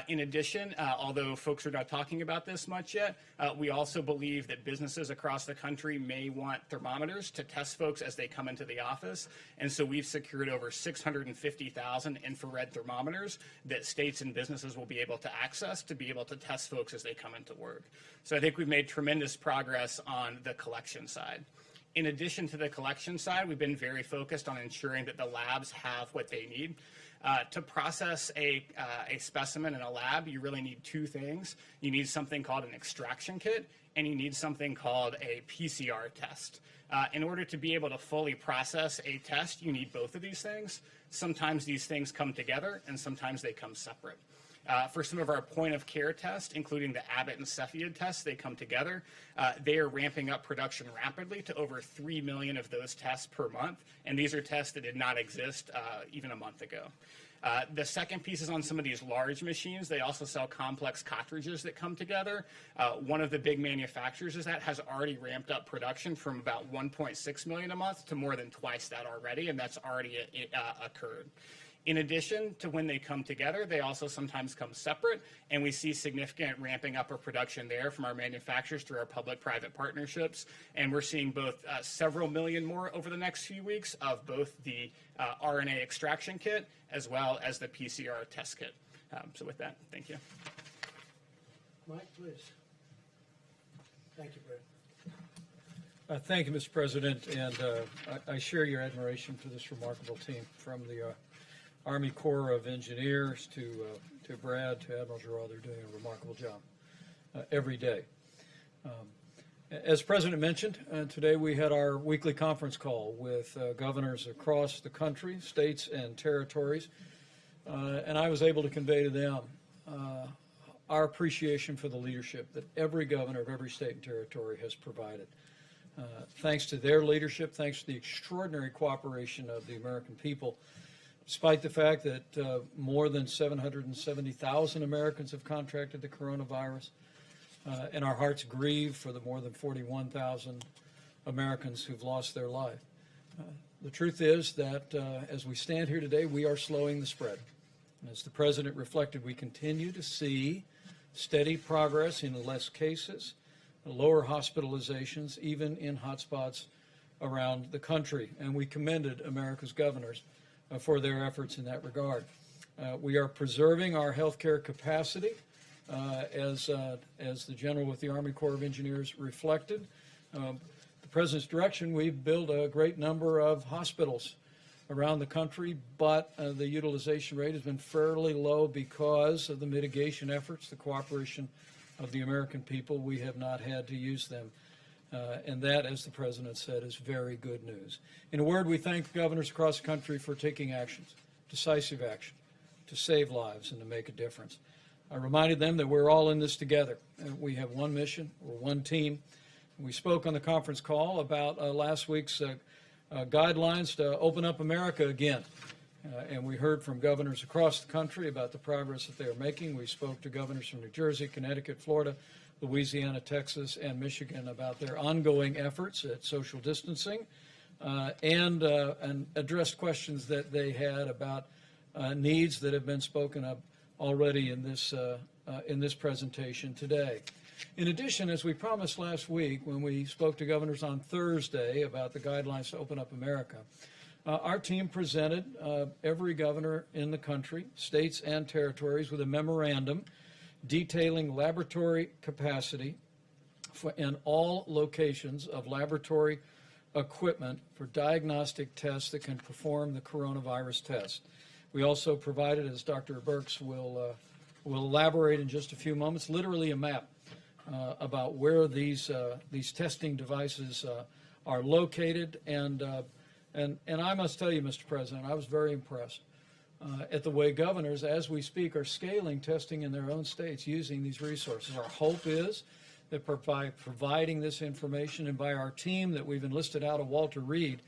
In addition, although folks are not talking about this much yet, we also believe that businesses across the country may want thermometers to test folks as they come into the office. And so we've secured over 650,000 infrared thermometers that states and businesses will be able to access to be able to test folks as they come into work. So I think we've made tremendous progress on the collection side. In addition to the collection side, we've been very focused on ensuring that the labs have what they need. To process a specimen in a lab, you really need two things. You need something called an extraction kit, and you need something called a PCR test. In order to be able to fully process a test, you need both of these things. Sometimes these things come together, and sometimes they come separate. For some of our point-of-care tests, including the Abbott and Cepheid tests, they come together. They are ramping up production rapidly to over 3 million of those tests per month, and these are tests that did not exist even a month ago. The second piece is on some of these large machines. They also sell complex cartridges that come together. One of the big manufacturers is that has already ramped up production from about 1.6 million a month to more than twice that already, and that's already occurred. In addition to when they come together, they also sometimes come separate, and we see significant ramping up of production there from our manufacturers through our public-private partnerships. And we're seeing both several million more over the next few weeks of both the RNA extraction kit as well as the PCR test kit. So with that, thank you. Mike, please. Thank you, Brett. Thank you, Mr. President, and I share your admiration for this remarkable team, from the Army Corps of Engineers to Brad, to Admiral Giroir. They're doing a remarkable job every day. As the President mentioned, today we had our weekly conference call with governors across the country, states and territories, and I was able to convey to them our appreciation for the leadership that every governor of every state and territory has provided. Thanks to their leadership, thanks to the extraordinary cooperation of the American people, despite the fact that more than 770,000 Americans have contracted the coronavirus, and our hearts grieve for the more than 41,000 Americans who've lost their life. The truth is that as we stand here today, we are slowing the spread. And as the President reflected, we continue to see steady progress in less cases, lower hospitalizations, even in hotspots around the country. And we commended America's governors for their efforts in that regard. We are preserving our healthcare capacity, as the General with the Army Corps of Engineers reflected. The President's direction, we've built a great number of hospitals around the country, but the utilization rate has been fairly low because of the mitigation efforts, the cooperation of the American people. We have not had to use them. And that, as the President said, is very good news. In a word, we thank governors across the country for taking actions, decisive action, to save lives and to make a difference. I reminded them that we're all in this together. We have one mission, we're one team. We spoke on the conference call about last week's guidelines to open up America again. And we heard from governors across the country about the progress that they are making. We spoke to governors from New Jersey, Connecticut, Florida, Louisiana, Texas, and Michigan about their ongoing efforts at social distancing, and addressed questions that they had about needs that have been spoken of already in this presentation today. In addition, as we promised last week when we spoke to governors on Thursday about the guidelines to open up America, our team presented every governor in the country, states and territories, with a memorandum detailing laboratory capacity in all locations of laboratory equipment for diagnostic tests that can perform the coronavirus test. We also provided, as Dr. Birx will elaborate in just a few moments, literally a map about where these testing devices are located. And I must tell you, Mr. President, I was very impressed at the way governors, as we speak, are scaling testing in their own states using these resources. Our hope is that by providing this information, and by our team that we've enlisted out of Walter Reed,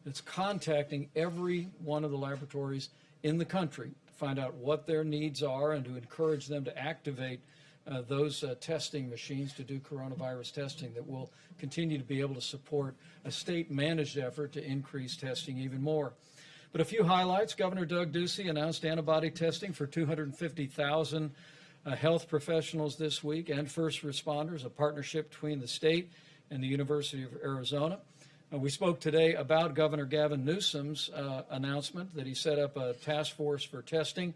that's contacting every one of the laboratories in the country to find out what their needs are and to encourage them to activate those testing machines to do coronavirus testing that will continue to be able to support a state-managed effort to increase testing even more. But a few highlights. Governor Doug Ducey announced antibody testing for 250,000 health professionals this week and first responders, a partnership between the state and the University of Arizona. We spoke today about Governor Gavin Newsom's announcement that he set up a task force for testing,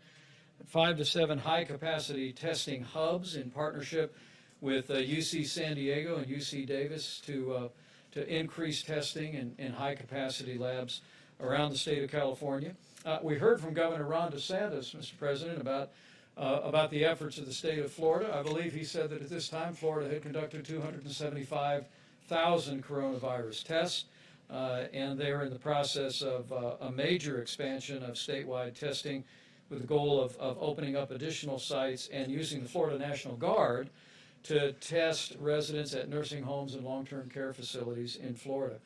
5 to 7 high-capacity testing hubs in partnership with UC San Diego and UC Davis to increase testing in high-capacity labs around the state of California. We heard from Governor Ron DeSantis, Mr. President, about the efforts of the state of Florida. I believe he said that at this time Florida had conducted 275,000 coronavirus tests, and they're in the process of a major expansion of statewide testing with the goal of opening up additional sites and using the Florida National Guard to test residents at nursing homes and long-term care facilities in Florida.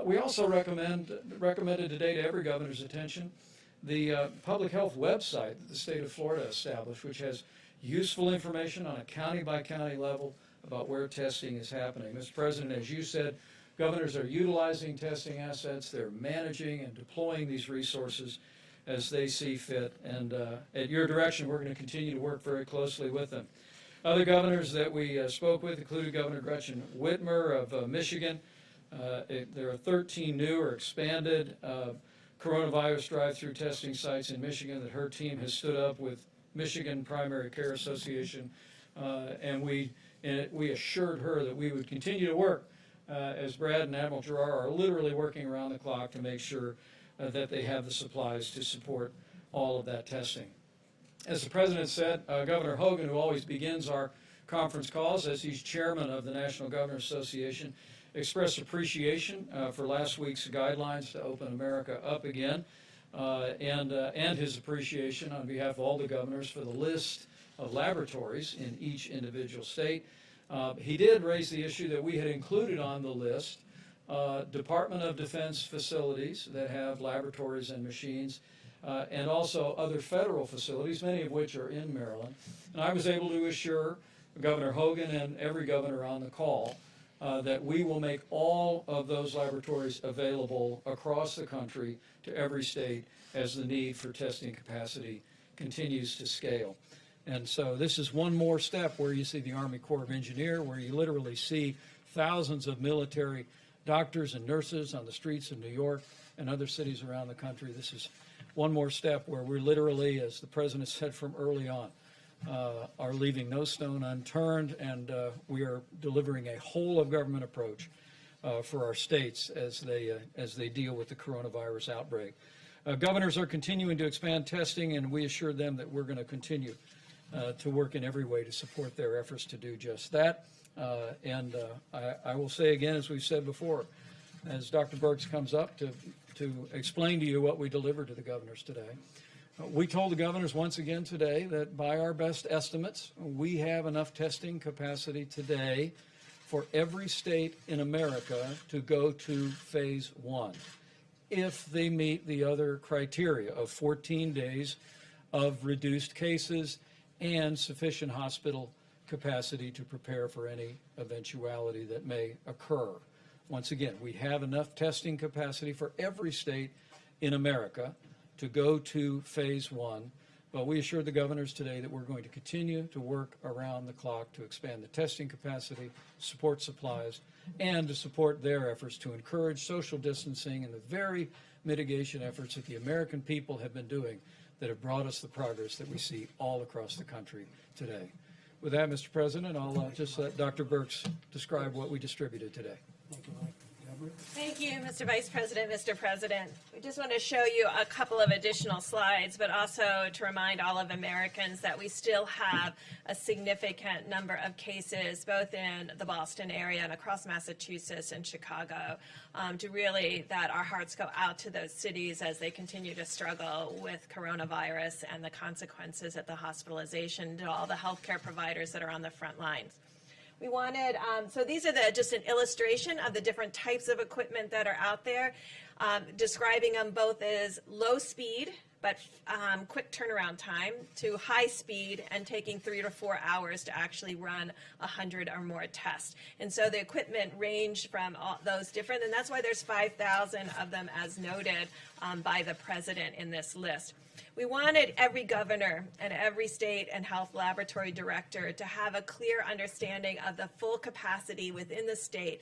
We also recommended today to every governor's attention the public health website that the state of Florida established, which has useful information on a county-by-county level about where testing is happening. Mr. President, as you said, governors are utilizing testing assets. They're managing and deploying these resources as they see fit. And at your direction, we're going to continue to work very closely with them. Other governors that we spoke with included Governor Gretchen Whitmer of Michigan. There are 13 new or expanded coronavirus drive-through testing sites in Michigan that her team has stood up with Michigan Primary Care Association, and we assured her that we would continue to work as Brad and Admiral Giroir are literally working around the clock to make sure that they have the supplies to support all of that testing. As the President said, Governor Hogan, who always begins our conference calls as he's chairman of the National Governors Association, expressed appreciation for last week's guidelines to open America up again, and his appreciation on behalf of all the governors for the list of laboratories in each individual state. He did raise the issue that we had included on the list Department of Defense facilities that have laboratories and machines, and also other federal facilities, many of which are in Maryland. And I was able to assure Governor Hogan and every governor on the call that we will make all of those laboratories available across the country to every state as the need for testing capacity continues to scale. And so this is one more step where you see the Army Corps of Engineers, where you literally see thousands of military doctors and nurses on the streets of New York and other cities around the country. This is one more step where we're literally, as the President said from early on, are leaving no stone unturned, and we are delivering a whole-of-government approach for our states as they deal with the coronavirus outbreak. Governors are continuing to expand testing, and we assured them that we're going to continue to work in every way to support their efforts to do just that. I will say again, as we've said before, as Dr. Birx comes up to explain to you what we delivered to the governors today, we told the governors once again today that by our best estimates, we have enough testing capacity today for every state in America to go to phase 1 if they meet the other criteria of 14 days of reduced cases and sufficient hospital capacity to prepare for any eventuality that may occur. Once again, we have enough testing capacity for every state in America to go to phase 1, but we assured the governors today that we're going to continue to work around the clock to expand the testing capacity, support supplies, and to support their efforts to encourage social distancing and the very mitigation efforts that the American people have been doing that have brought us the progress that we see all across the country today. With that, Mr. President, I'll just let Dr. Birx describe what we distributed today. Thank you, Mike. Deborah? Thank you, Mr. Vice President, Mr. President. We just want to show you a couple of additional slides, but also to remind all of Americans that we still have a significant number of cases, both in the Boston area and across Massachusetts and Chicago, that our hearts go out to those cities as they continue to struggle with coronavirus and the consequences at the hospitalization, to all the healthcare providers that are on the front lines. We wanted, so these are just an illustration of the different types of equipment that are out there. describing them both as low speed, but quick turnaround time, to high speed and taking 3 to 4 hours to actually run 100 or more tests. And so the equipment ranged from all those different, and that's why there's 5,000 of them as noted by the president in this list. We wanted every governor and every state and health laboratory director to have a clear understanding of the full capacity within the state,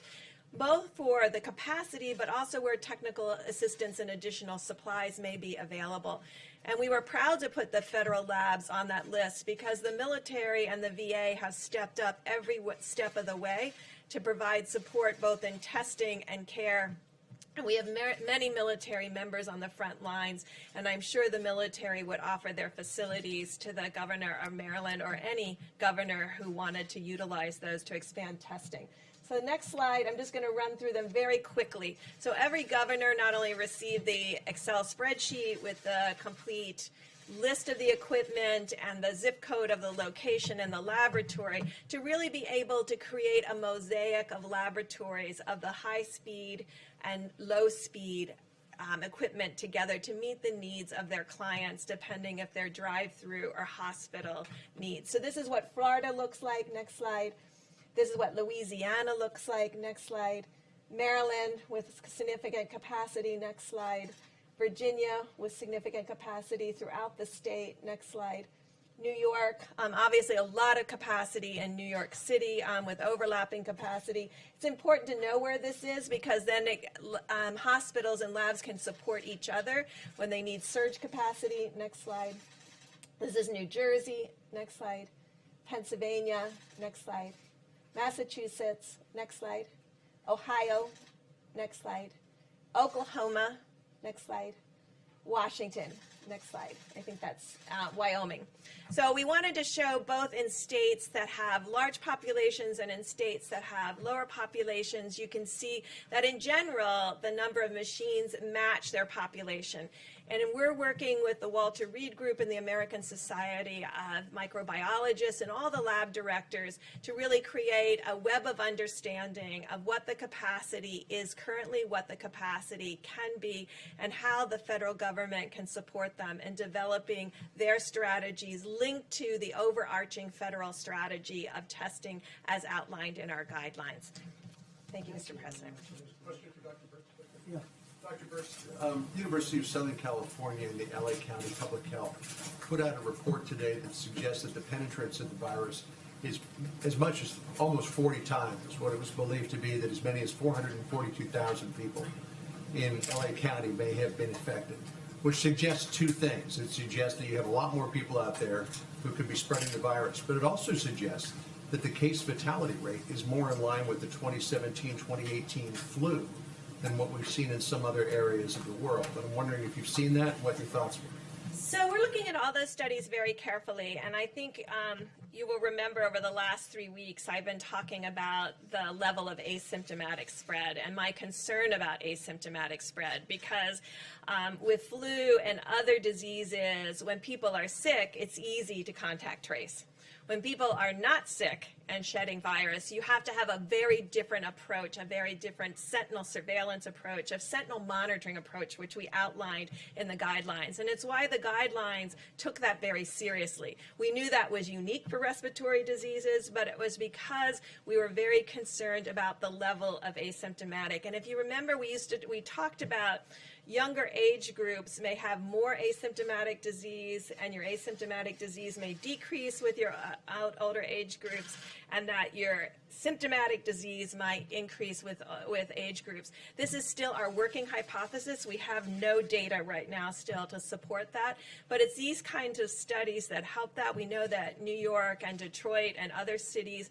both for the capacity, but also where technical assistance and additional supplies may be available. And we were proud to put the federal labs on that list because the military and the VA have stepped up every step of the way to provide support both in testing and care. And we have many military members on the front lines, and I'm sure the military would offer their facilities to the governor of Maryland or any governor who wanted to utilize those to expand testing. So the next slide, I'm just going to run through them very quickly. So every governor not only received the Excel spreadsheet with the complete list of the equipment and the zip code of the location and the laboratory to really be able to create a mosaic of laboratories of the high speed and low speed equipment together to meet the needs of their clients, depending if they're drive-through or hospital needs. So this is what Florida looks like. Next slide. This is what Louisiana looks like. Next slide. Maryland with significant capacity. Next slide. Virginia with significant capacity throughout the state. Next slide. New York, obviously a lot of capacity in New York City with overlapping capacity. It's important to know where this is because then hospitals and labs can support each other when they need surge capacity. Next slide. This is New Jersey. Next slide. Pennsylvania. Next slide. Massachusetts. Next slide. Ohio. Next slide. Oklahoma. Next slide. Washington. Next slide. I think that's Wyoming. So we wanted to show both in states that have large populations and in states that have lower populations. You can see that in general, the number of machines match their population. And we're working with the Walter Reed Group and the American Society of Microbiologists and all the lab directors to really create a web of understanding of what the capacity is currently, what the capacity can be, and how the federal government can support them in developing their strategies linked to the overarching federal strategy of testing as outlined in our guidelines. Thank you, Mr. President. Question for Dr. Burks? Yeah. Dr. Burks, University of Southern California and the LA County Public Health put out a report today that suggests that the penetrance of the virus is as much as almost 40 times what it was believed to be, that as many as 442,000 people in LA County may have been infected, which suggests two things. It suggests that you have a lot more people out there who could be spreading the virus, but it also suggests that the case fatality rate is more in line with the 2017-2018 flu than what we've seen in some other areas of the world. And I'm wondering if you've seen that and what your thoughts were. So we're looking at all those studies very carefully, and I think you will remember over the last 3 weeks I've been talking about the level of asymptomatic spread and my concern about asymptomatic spread because with flu and other diseases, when people are sick, it's easy to contact trace. When people are not sick and shedding virus, you have to have a very different approach, a very different sentinel surveillance approach, a sentinel monitoring approach, which we outlined in the guidelines. And it's why the guidelines took that very seriously. We knew that was unique for respiratory diseases, but it was because we were very concerned about the level of asymptomatic. And if you remember, we talked about younger age groups may have more asymptomatic disease, and your asymptomatic disease may decrease with your older age groups, and that your symptomatic disease might increase with age groups. This is still our working hypothesis. We have no data right now still to support that, but it's these kinds of studies that help that. We know that New York and Detroit and other cities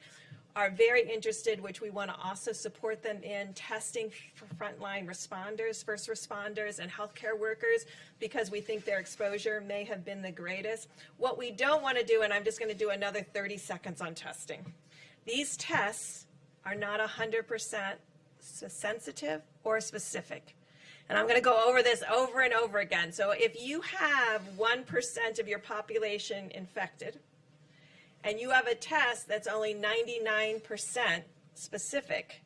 are very interested, which we want to also support them in testing for frontline responders, first responders, and healthcare workers, because we think their exposure may have been the greatest. What we don't want to do, and I'm just going to do another 30 seconds on testing. These tests are not 100% sensitive or specific. And I'm going to go over this over and over again. So if you have 1% of your population infected, and you have a test that's only 99% specific,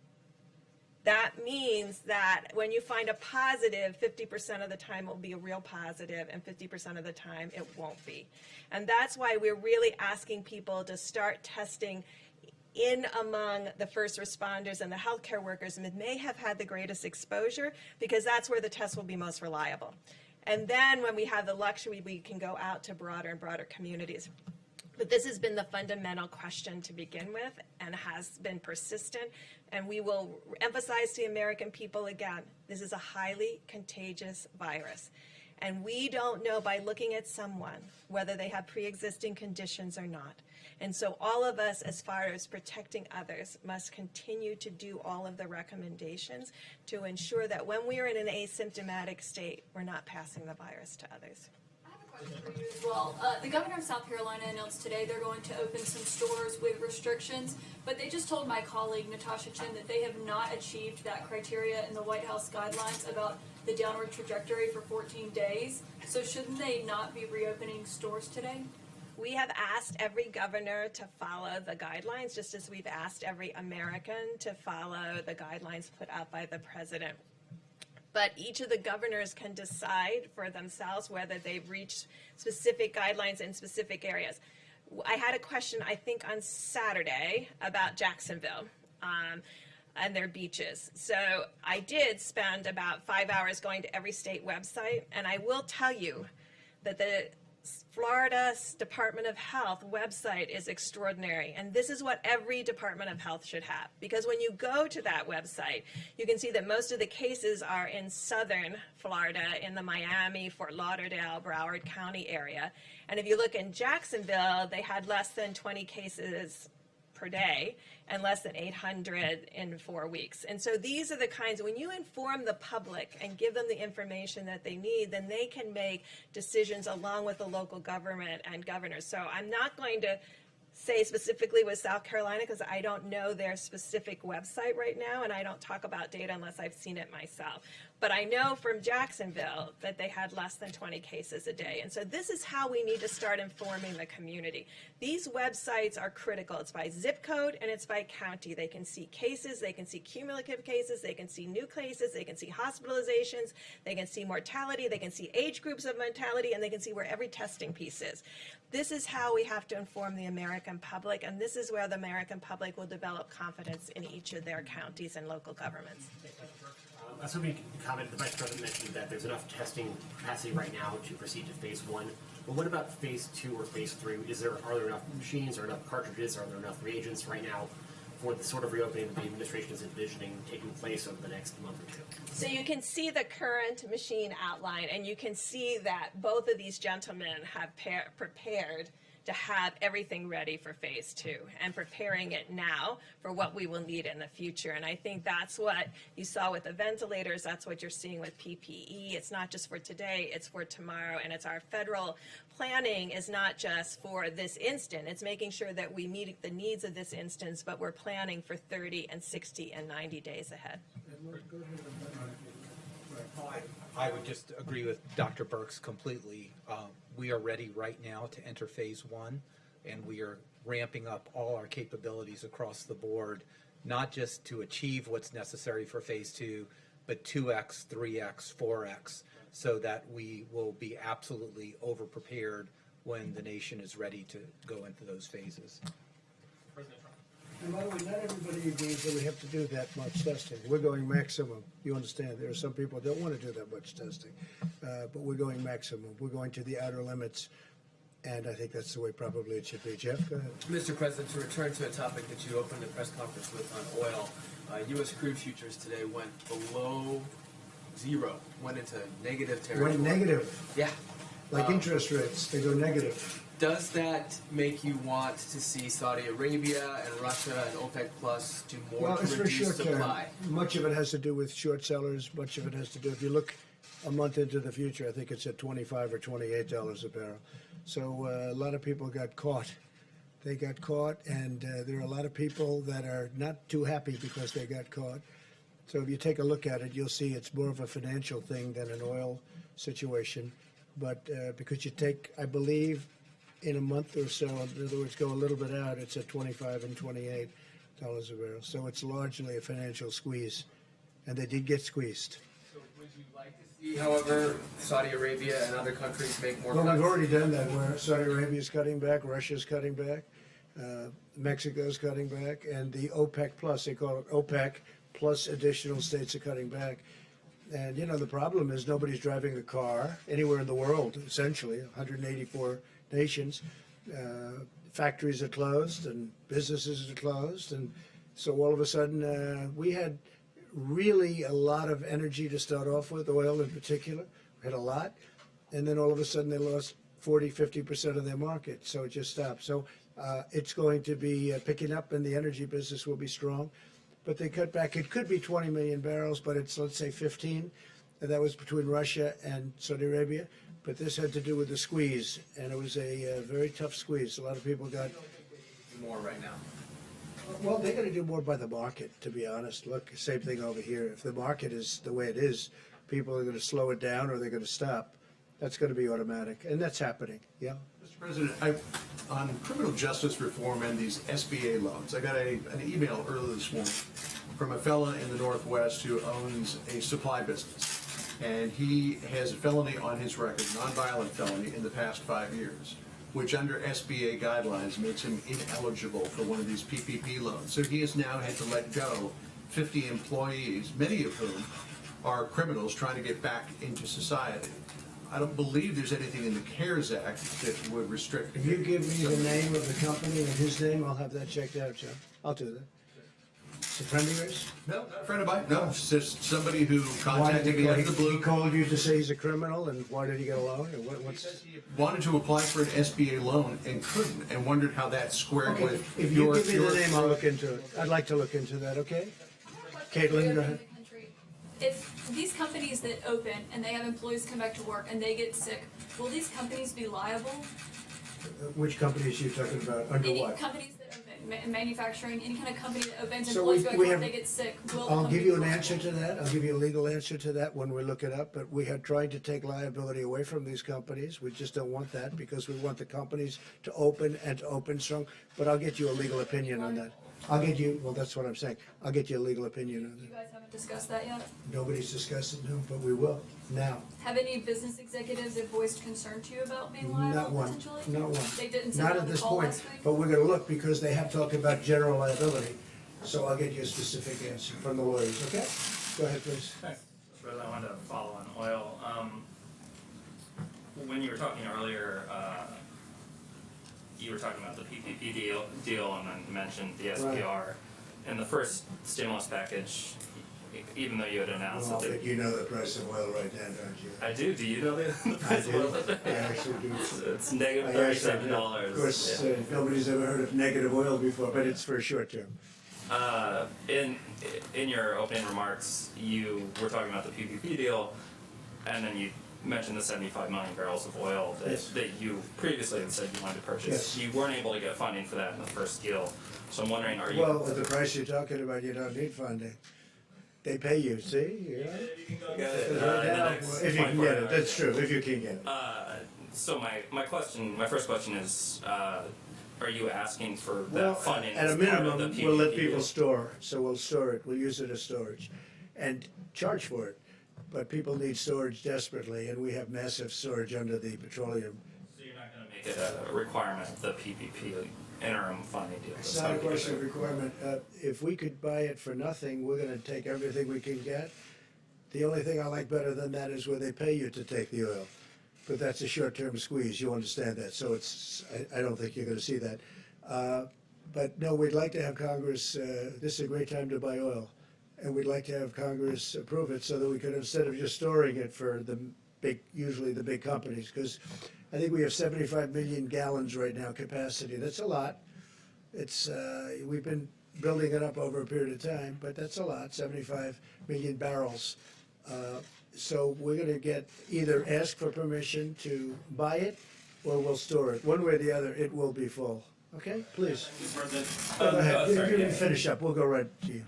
That means that when you find a positive, 50% of the time it will be a real positive, and 50% of the time it won't be. And that's why we're really asking people to start testing in among the first responders and the healthcare workers that may have had the greatest exposure, because that's where the test will be most reliable. And then when we have the luxury, we can go out to broader and broader communities. But this has been the fundamental question to begin with and has been persistent. And we will emphasize to the American people again, this is a highly contagious virus. And we don't know by looking at someone whether they have pre-existing conditions or not. And so all of us, as far as protecting others, must continue to do all of the recommendations to ensure that when we are in an asymptomatic state, we're not passing the virus to others. For you as well. The governor of South Carolina announced today they're going to open some stores with restrictions, but they just told my colleague Natasha Chin that they have not achieved that criteria in the White House guidelines about the downward trajectory for 14 days. So shouldn't they not be reopening stores today? We have asked every governor to follow the guidelines, just as we've asked every American to follow the guidelines put out by the president. But each of the governors can decide for themselves whether they've reached specific guidelines in specific areas. I had a question, I think, on Saturday about Jacksonville and their beaches. So I did spend about 5 hours going to every state website, and I will tell you that the Florida Department of Health website is extraordinary, and this is what every Department of Health should have, because when you go to that website, you can see that most of the cases are in southern Florida, in the Miami, Fort Lauderdale, Broward County area. And if you look in Jacksonville, they had less than 20 cases per day and less than 800 in 4 weeks. And so these are the kinds, when you inform the public and give them the information that they need, then they can make decisions along with the local government and governors. So I'm not going to say specifically with South Carolina because I don't know their specific website right now, and I don't talk about data unless I've seen it myself. But I know from Jacksonville that they had less than 20 cases a day. And so this is how we need to start informing the community. These websites are critical. It's by zip code and it's by county. They can see cases, they can see cumulative cases, they can see new cases, they can see hospitalizations, they can see mortality, they can see age groups of mortality, and they can see where every testing piece is. This is how we have to inform the American public, and this is where the American public will develop confidence in each of their counties and local governments. I was hoping you could comment. The Vice President mentioned that there's enough testing capacity right now to proceed to phase 1. But what about phase 2 or phase 3? Are there enough machines or enough cartridges? Are there enough reagents right now for the sort of reopening that the administration is envisioning taking place over the next month or two? So you can see the current machine outline, and you can see that both of these gentlemen have prepared to have everything ready for phase 2 and preparing it now for what we will need in the future. And I think that's what you saw with the ventilators. That's what you're seeing with PPE. It's not just for today, it's for tomorrow. And it's our federal planning is not just for this instant. It's making sure that we meet the needs of this instance, but we're planning for 30 and 60 and 90 days ahead. I would just agree with Dr. Birx completely. We are ready right now to enter phase 1, and we are ramping up all our capabilities across the board, not just to achieve what's necessary for phase 2, but 2x, 3x, 4x, so that we will be absolutely over-prepared when the nation is ready to go into those phases. And by the way, not everybody agrees that we have to do that much testing. We're going maximum. You understand, there are some people that don't want to do that much testing, but we're going maximum. We're going to the outer limits, and I think that's the way probably it should be. Jeff, go ahead. Mr. President, to return to a topic that you opened the press conference with on oil, U.S. crude futures today went below zero, went into negative territory. Went negative. Yeah. Like interest rates, they go negative. Does that make you want to see Saudi Arabia and Russia and OPEC Plus do more to reduce supply? Much of it has to do with short sellers. Much of it has to do, if you look a month into the future, I think it's at $25 or $28 a barrel. So a lot of people got caught. They got caught, and there are a lot of people that are not too happy because they got caught. So if you take a look at it, you'll see it's more of a financial thing than an oil situation. But because you take, I believe, in a month or so, in other words, go a little bit out, it's at $25 and $28 a barrel. So it's largely a financial squeeze and they did get squeezed. So would you like to see, however, Saudi Arabia and other countries make more Well, cuts? we've already done that, where Saudi Arabia's cutting back, Russia's cutting back, Mexico's cutting back, and the OPEC plus, they call it OPEC, plus additional states are cutting back. And, you know, the problem is nobody's driving a car anywhere in the world, essentially, 184 nations. Factories are closed and businesses are closed. And so all of a sudden, we had really a lot of energy to start off with, oil in particular. We had a lot. And then all of a sudden, they lost 40, 50% of their market. So it just stopped. So it's going to be picking up, and the energy business will be strong. But they cut back. It could be 20 million barrels, but it's, let's say, 15. And that was between Russia and Saudi Arabia. But this had to do with the squeeze, and it was a very tough squeeze. A lot of people got More right now. well, they're going to do more by the market, to be honest. Look, same thing over here. If the market is the way it is, people are going to slow it down or they're going to stop. That's going to be automatic, and that's happening. Yeah. Mr. President, on criminal justice reform and these SBA loans, I got an email earlier this morning from a fella in the Northwest who owns a supply business. And he has a felony on his record, nonviolent felony, in the past 5 years, which under SBA guidelines makes him ineligible for one of these PPP loans. So he has now had to let go 50 employees, many of whom are criminals trying to get back into society. I don't believe there's anything in the CARES Act that would restrict. If you give me the name of the company and his name, I'll have that checked out, Joe. I'll do that. It's a friend of yours? No, not a friend of mine. No, it's just somebody who Why contacted did me out of the he blue. called you to say he's a criminal, and why did he get a loan? Or what's... He wanted to apply for an SBA loan and couldn't, and wondered how that squared Okay, with if you your. give me the name, I'll look into it. I'd like to look into that, okay? Caitlin, go ahead. If these companies that open and they have employees come back to work and they get sick, will these companies be liable? Which companies are you talking about? Under Any what? companies that open, manufacturing, any kind of company that opens, So employees go back to we work, have- they get sick, will the I'll company give you be an liable? answer to that. I'll give you a legal answer to that when we look it up. But we are trying to take liability away from these companies. We just don't want that because we want the companies to open and to open strong. But I'll get you a legal opinion on that. I'll get you, well, that's what I'm saying. I'll get you a legal opinion on You that. guys haven't discussed that yet? Nobody's discussed it, no, but we will now. Have any business executives have voiced concern to you about being liable Not one, potentially? not one. They didn't say Not that on at the this call point, last week? but we're gonna look because they have talked about general liability. So I'll get you a specific answer from the lawyers, okay? Go ahead, please. Thanks. Really, I wanted to follow on oil. When you were talking earlier, you were talking about the PPP deal, and then mentioned the SPR. In the first stimulus package, even though you had announced Well, that you know the price of oil right now, don't you? I do. Do you know the I price of do. oil? I actually do. It's negative I actually do. $37. Of course, Yeah. nobody's ever heard of negative oil before, but it's for a short term. In your opening remarks, you were talking about the PPP deal, and then you mentioned the 75 million barrels of oil that, Yes. that you previously had said you wanted to purchase. Yes. You weren't able to get funding for that in the first deal, so I'm wondering, are you? Well, at the price you're talking about, you don't need funding. They pay you, see? Yeah. Get it, Right in the now, next if you can 24 get it, hours. that's true, if you can get it. So my first question is, are you asking for that Well, funding at a as part of minimum, the we'll let PPP people deal? store, so we'll store it, we'll use it as storage, and charge for it. But people need storage desperately, and we have massive storage under the petroleum. So you're not going to make it a requirement of the PPP interim funding deal? It's not a question of requirement. If we could buy it for nothing, we're gonna take everything we can get. The only thing I like better than that is where they pay you to take the oil. But that's a short-term squeeze, you understand that, so I don't think you're gonna see that. But no, we'd like to have Congress, this is a great time to buy oil. And we'd like to have Congress approve it so that we could, instead of just storing it for the big, usually the big companies, because I think we have 75 million gallons right now capacity. That's a lot. It's, we've been building it up over a period of time, but that's a lot, 75 million barrels. So we're gonna get, either ask for permission to buy it, or we'll store it. One way or the other, it will be full. Okay, please. Go ahead, you can finish up, we'll go right to you.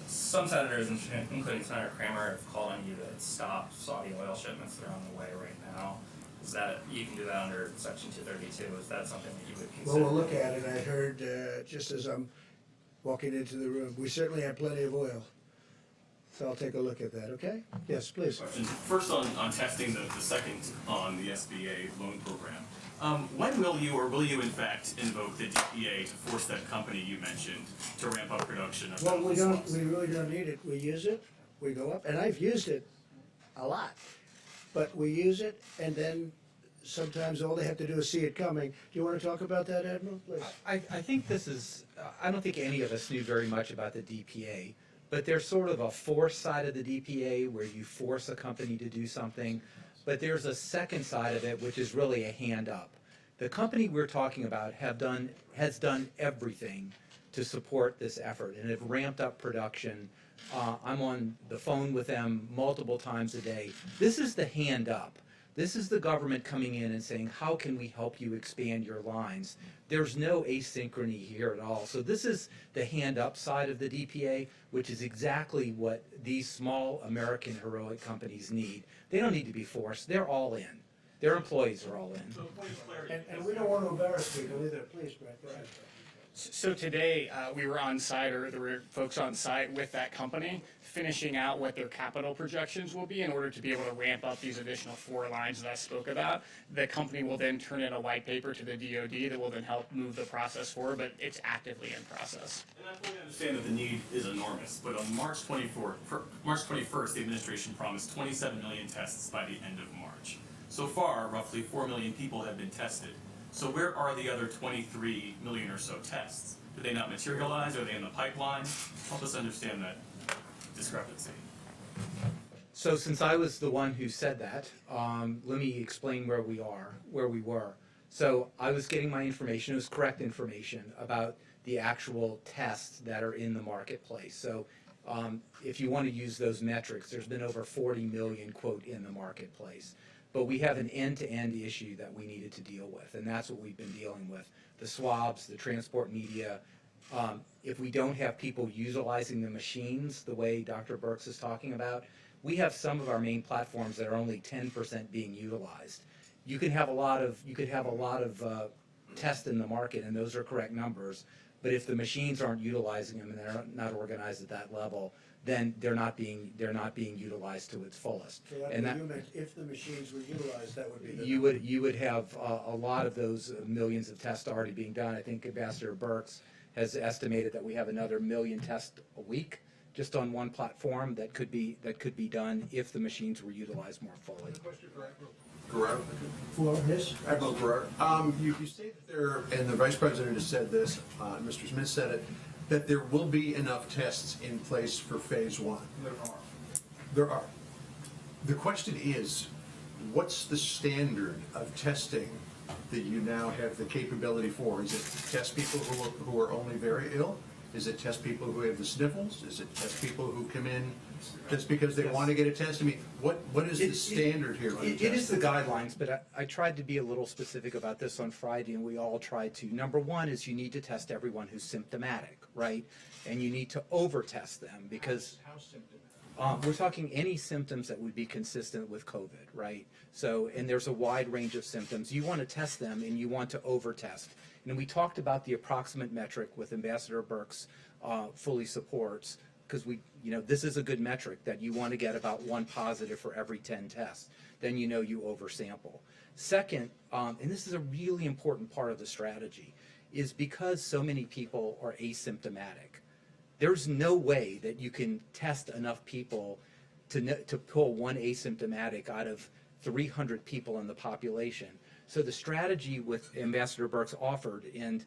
Some senators, including Senator Kramer, have called on you to stop Saudi oil shipments that are on the way right now. Is that, you can do that under Section 232, is that something that you would Well, consider? we'll look at it. I heard, just as I'm walking into the room, we certainly have plenty of oil. So I'll take a look at that, okay? Yes, please. Questions. First on testing, the second on the SBA loan program. When will you in fact invoke the DPA to force that company you mentioned to ramp up production of Well, we medical don't, swabs? we really don't need it. We use it, we go up, and I've used it a lot. But we use it, and then sometimes all they have to do is see it coming. Do you want to talk about that, Admiral, please? I think this is, I don't think any of us knew very much about the DPA, but there's sort of a force side of the DPA where you force a company to do something, but there's a second side of it which is really a hand up. The company we're talking about has done everything to support this effort and have ramped up production. I'm on the phone with them multiple times a day. This is the hand up. This is the government coming in and saying, how can we help you expand your lines? There's no asynchrony here at all. So this is the hand up side of the DPA, which is exactly what these small American heroic companies need. They don't need to be forced. They're all in. Their employees are all in. And we don't want to embarrass people either. Please, Brett, go ahead. So today, we were on site, or there were folks on site with that company, finishing out what their capital projections will be in order to be able to ramp up these additional 4 lines that I spoke about. The company will then turn in a white paper to the DoD that will then help move the process forward, but it's actively in process. And I fully understand that the need is enormous, but on March 21st, the administration promised 27 million tests by the end of March. So far, roughly 4 million people have been tested. So where are the other 23 million or so tests? Did they not materialize? Are they in the pipeline? Help us understand that discrepancy. So since I was the one who said that, let me explain where we were. So I was getting my information, it was correct information about the actual tests that are in the marketplace. So if you want to use those metrics, there's been over 40 million, quote, in the marketplace. But we have an end-to-end issue that we needed to deal with, and that's what we've been dealing with. The swabs, the transport media. If we don't have people utilizing the machines the way Dr. Birx is talking about, we have some of our main platforms that are only 10% being utilized. You could have a lot of tests in the market, and those are correct numbers. But if the machines aren't utilizing them and they're not organized at that level, then they're not being utilized to its fullest. So that, you meant if the machines were utilized, that would be the you would have a lot of those millions of tests already being done. I think Ambassador Birx has estimated that we have another 1 million tests a week just on one platform that could be done if the machines were utilized more fully. Guerrero? Yes. Admiral Guerrero. You say that there, and the Vice President has said this, Mr. Smith said it, that there will be enough tests in place for phase 1. There are. The question is, what's the standard of testing that you now have the capability for? Is it test people who are only very ill? Is it test people who have the sniffles? Is it test people who come in just because they want to get a test? I mean, what is the standard here? It is the guidelines, but I tried to be a little specific about this on Friday, and we all tried to. Number one is you need to test everyone who's symptomatic, right? And you need to over-test them because How symptomatic? we're talking any symptoms that would be consistent with COVID, right? So, and there's a wide range of symptoms. You want to test them, and you want to over-test. And we talked about the approximate metric with Ambassador Birx fully supports, because this is a good metric that you want to get about 1 positive for every 10 tests. Then you know you oversample. Second, and this is a really important part of the strategy, is because so many people are asymptomatic, there's no way that you can test enough people to pull 1 asymptomatic out of 300 people in the population. So the strategy with Ambassador Birx offered, and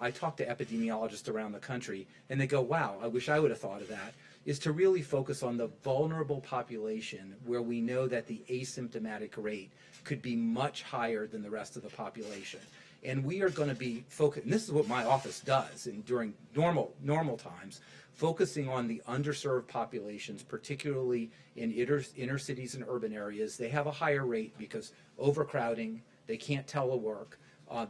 I talked to epidemiologists around the country, and they go, wow, I wish I would have thought of that, is to really focus on the vulnerable population where we know that the asymptomatic rate could be much higher than the rest of the population. And we are going to be focused, and this is what my office does during normal times, focusing on the underserved populations, particularly in inner cities and urban areas. They have a higher rate because overcrowding, they can't telework,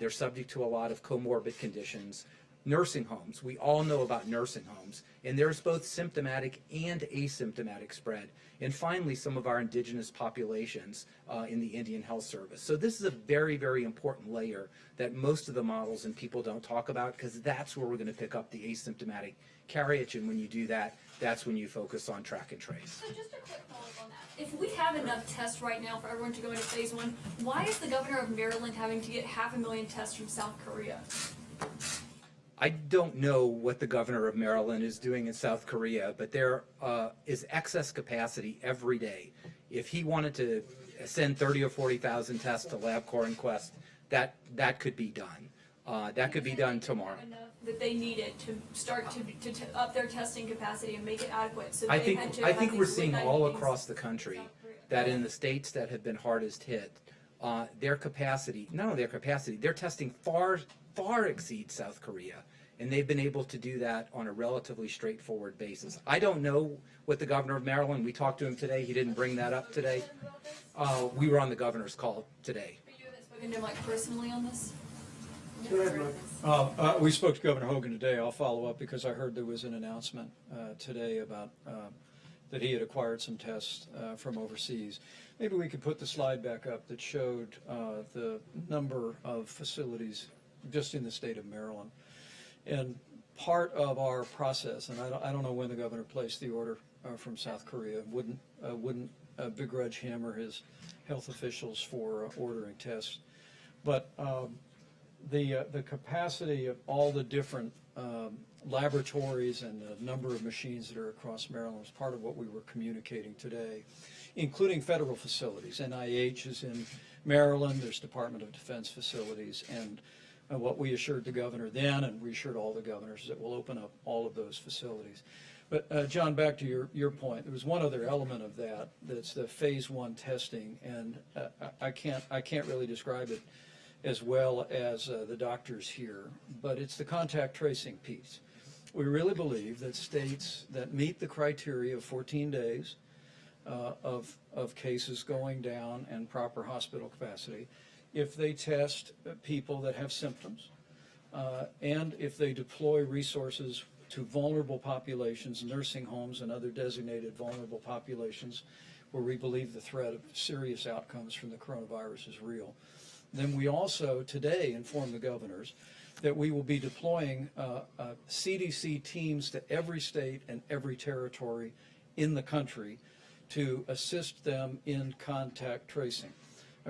they're subject to a lot of comorbid conditions. nursing homes. We all know about nursing homes, and there's both symptomatic and asymptomatic spread. And finally, some of our indigenous populations in the Indian Health Service. So this is a very, very important layer that most of the models and people don't talk about, because that's where we're going to pick up the asymptomatic carriage. And when you do that, that's when you focus on track and trace. So just a quick follow-up on that. If we have enough tests right now for everyone to go into phase 1, why is the governor of Maryland having to get 500,000 tests from South Korea? I don't know what the governor of Maryland is doing in South Korea, but there is excess capacity every day. If he wanted to send 30 or 40,000 tests to LabCorp and Quest, that could be done. That could be done tomorrow. That they needed to start to up their testing capacity and make it adequate. So I they think had to I have think these we're seeing COVID-19 all meetings. across the country that in the states that have been hardest hit, their capacity, not only their capacity, their testing far exceeds South Korea. And they've been able to do that on a relatively straightforward basis. I don't know what the governor of Maryland, we talked to him today, he didn't bring that up today. We were on the governor's call today. But you haven't spoken to him like personally on this? Go ahead, Mike. We spoke to Governor Hogan today. I'll follow up because I heard there was an announcement today about that he had acquired some tests from overseas. Maybe we could put the slide back up that showed the number of facilities just in the state of Maryland. And part of our process, and I don't know when the governor placed the order from South Korea, wouldn't begrudge him or his health officials for ordering tests, but the capacity of all the different laboratories and the number of machines that are across Maryland is part of what we were communicating today, including federal facilities. NIH is in Maryland, there's Department of Defense facilities, and what we assured the governor then, and we assured all the governors, is that we'll open up all of those facilities. But John, back to your point, there was one other element of that, that's the phase 1 testing, and I can't really describe it as well as the doctors here, but it's the contact tracing piece. We really believe that states that meet the criteria of 14 days of cases going down and proper hospital capacity, if they test people that have symptoms, and if they deploy resources to vulnerable populations, nursing homes and other designated vulnerable populations where we believe the threat of serious outcomes from the coronavirus is real. Then we also today inform the governors that we will be deploying CDC teams to every state and every territory in the country to assist them in contact tracing.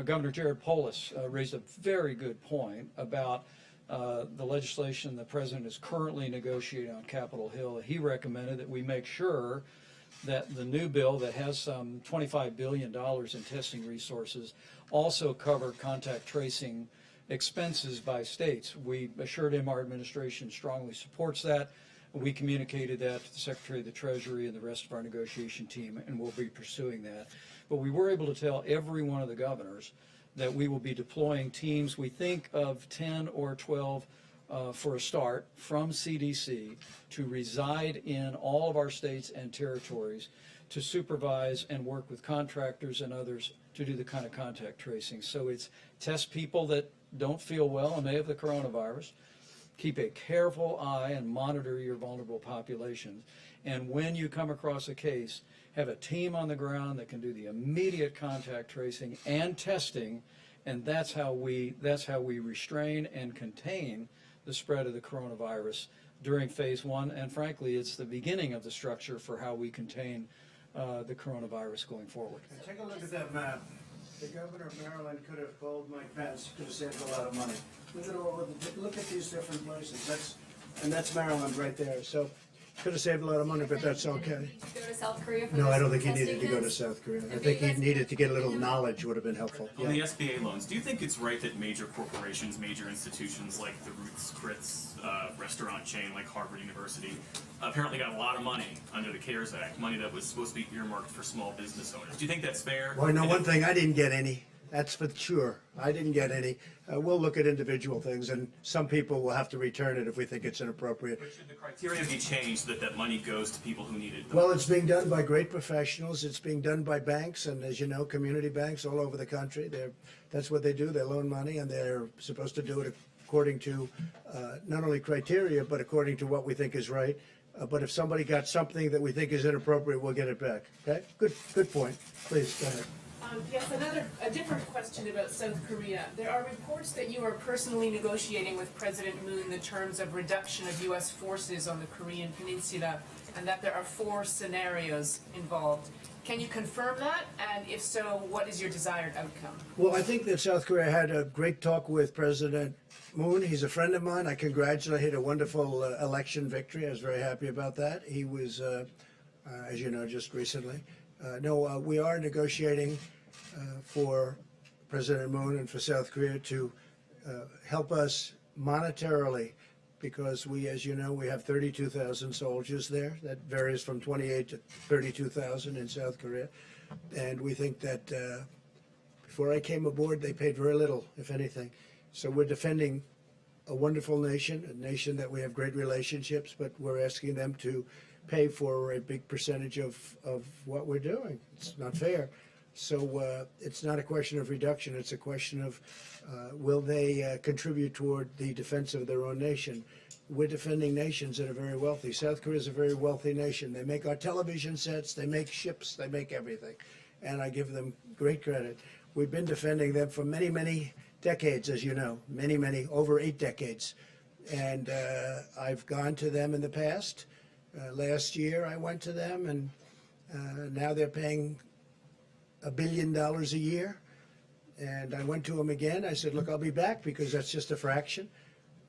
Governor Jared Polis raised a very good point about the legislation the president is currently negotiating on Capitol Hill. He recommended that we make sure that the new bill that has some $25 billion in testing resources also cover contact tracing expenses by states. We assured him our administration strongly supports that. We communicated that to the Secretary of the Treasury and the rest of our negotiation team, and we'll be pursuing that. But we were able to tell every one of the governors that we will be deploying teams, we think of 10 or 12 for a start, from CDC to reside in all of our states and territories to supervise and work with contractors and others to do the kind of contact tracing. So it's test people that don't feel well and may have the coronavirus, keep a careful eye and monitor your vulnerable populations, and when you come across a case, have a team on the ground that can do the immediate contact tracing and testing, and that's how we restrain and contain the spread of the coronavirus during phase 1, and frankly, it's the beginning of the structure for how we contain the coronavirus going forward. Take a look at that map. The governor of Maryland could have called Mike Pence, could have saved a lot of money. Look at these different places. That's Maryland right there. So could have saved a lot of money, but that's okay. Go to South Korea for No, I this don't think he testing needed to go to kits? South Korea. I think he needed to get a little knowledge would have been helpful. On the SBA loans, do you think it's right that major corporations, major institutions like the Ruth's Chris restaurant chain like Harvard University apparently got a lot of money under the CARES Act, money that was supposed to be earmarked for small business owners? Do you think that's fair? Well, I know one thing, I didn't get any. That's for sure. I didn't get any. We'll look at individual things, and some people will have to return it if we think it's inappropriate. But should the criteria be changed that that money goes to people who need it? Well, it's being done by great professionals. It's being done by banks, and as you know, community banks all over the country. That's what they do. They loan money, and they're supposed to do it according to not only criteria, but according to what we think is right. But if somebody got something that we think is inappropriate, we'll get it back. Okay? Good point. Please, go ahead. Yes, a different question about South Korea. There are reports that you are personally negotiating with President Moon the terms of reduction of U.S. forces on the Korean Peninsula, and that there are 4 scenarios involved. Can you confirm that? And if so, what is your desired outcome? Well, I think that South Korea had a great talk with President Moon. He's a friend of mine. I congratulate a wonderful election victory. I was very happy about that. He was, as you know, just recently. We are negotiating for President Moon and for South Korea to help us monetarily, because we, as you know, we have 32,000 soldiers there. That varies from 28 to 32,000 in South Korea. And we think that before I came aboard, they paid very little, if anything. So we're defending a wonderful nation, a nation that we have great relationships, but we're asking them to pay for a big percentage of what we're doing. It's not fair. So it's not a question of reduction. It's a question of will they contribute toward the defense of their own nation. We're defending nations that are very wealthy. South Korea is a very wealthy nation. They make our television sets, they make ships, they make everything. And I give them great credit. We've been defending them for many, many decades, as you know, many, over 8 decades. And I've gone to them in the past. Last year I went to them, and now they're paying $1 billion a year. And I went to them again. I said, look, I'll be back, because that's just a fraction.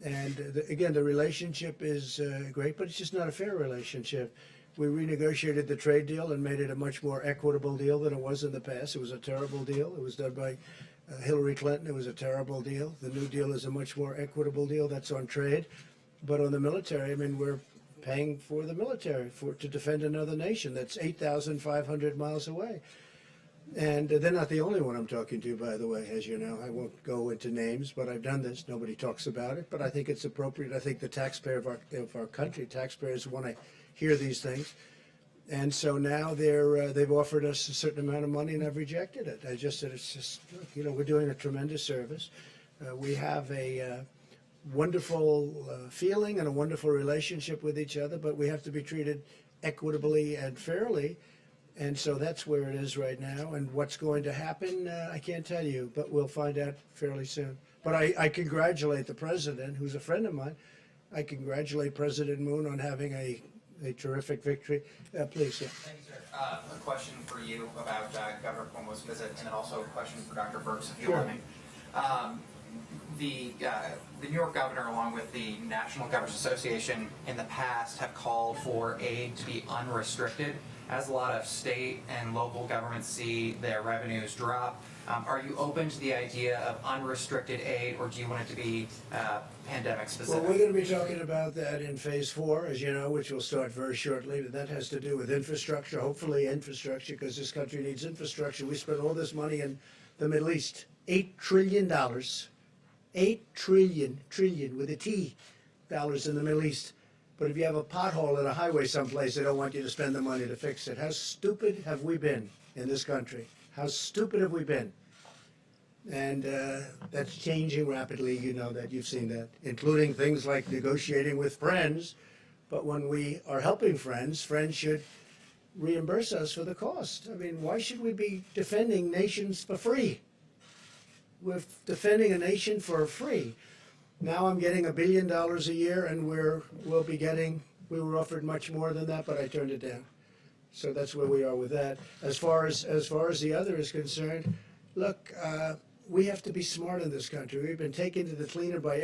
And again, the relationship is great, but it's just not a fair relationship. We renegotiated the trade deal and made it a much more equitable deal than it was in the past. It was a terrible deal. It was done by Hillary Clinton. It was a terrible deal. The new deal is a much more equitable deal. That's on trade. But on the military, I mean, we're paying for the military to defend another nation that's 8,500 miles away. And they're not the only one I'm talking to, by the way, as you know. I won't go into names, but I've done this. Nobody talks about it, but I think it's appropriate. I think the taxpayer of our country, taxpayers want to hear these things. And so now they've offered us a certain amount of money, and I've rejected it. I just said, it's just, you know, we're doing a tremendous service. We have a wonderful feeling and a wonderful relationship with each other, but we have to be treated equitably and fairly. And so that's where it is right now. And what's going to happen, I can't tell you, but we'll find out fairly soon. But I congratulate the president, who's a friend of mine. I congratulate President Moon on having a terrific victory. Please, sir. Thank you, sir. A question for you about Governor Cuomo's visit, and then also a question for Dr. Birx, if you'll let me. The New York governor, along with the National Governors Association, in the past have called for aid to be unrestricted. As a lot of state and local governments see their revenues drop, are you open to the idea of unrestricted aid, or do you want it to be pandemic specific? Well, we're going to be talking about that in phase 4, as you know, which will start very shortly. That has to do with infrastructure, hopefully infrastructure, because this country needs infrastructure. We spend all this money in the Middle East, $8 trillion, $8 trillion with a T, dollars in the Middle East. But if you have a pothole in a highway someplace, they don't want you to spend the money to fix it. How stupid have we been in this country? How stupid have we been? And that's changing rapidly. You know that. You've seen that, including things like negotiating with friends. But when we are helping friends, friends should reimburse us for the cost. I mean, why should we be defending nations for free? We're defending a nation for free. Now I'm getting $1 billion a year, and we were offered much more than that, but I turned it down. So that's where we are with that. As far as the other is concerned, look, we have to be smart in this country. We've been taken to the cleaner by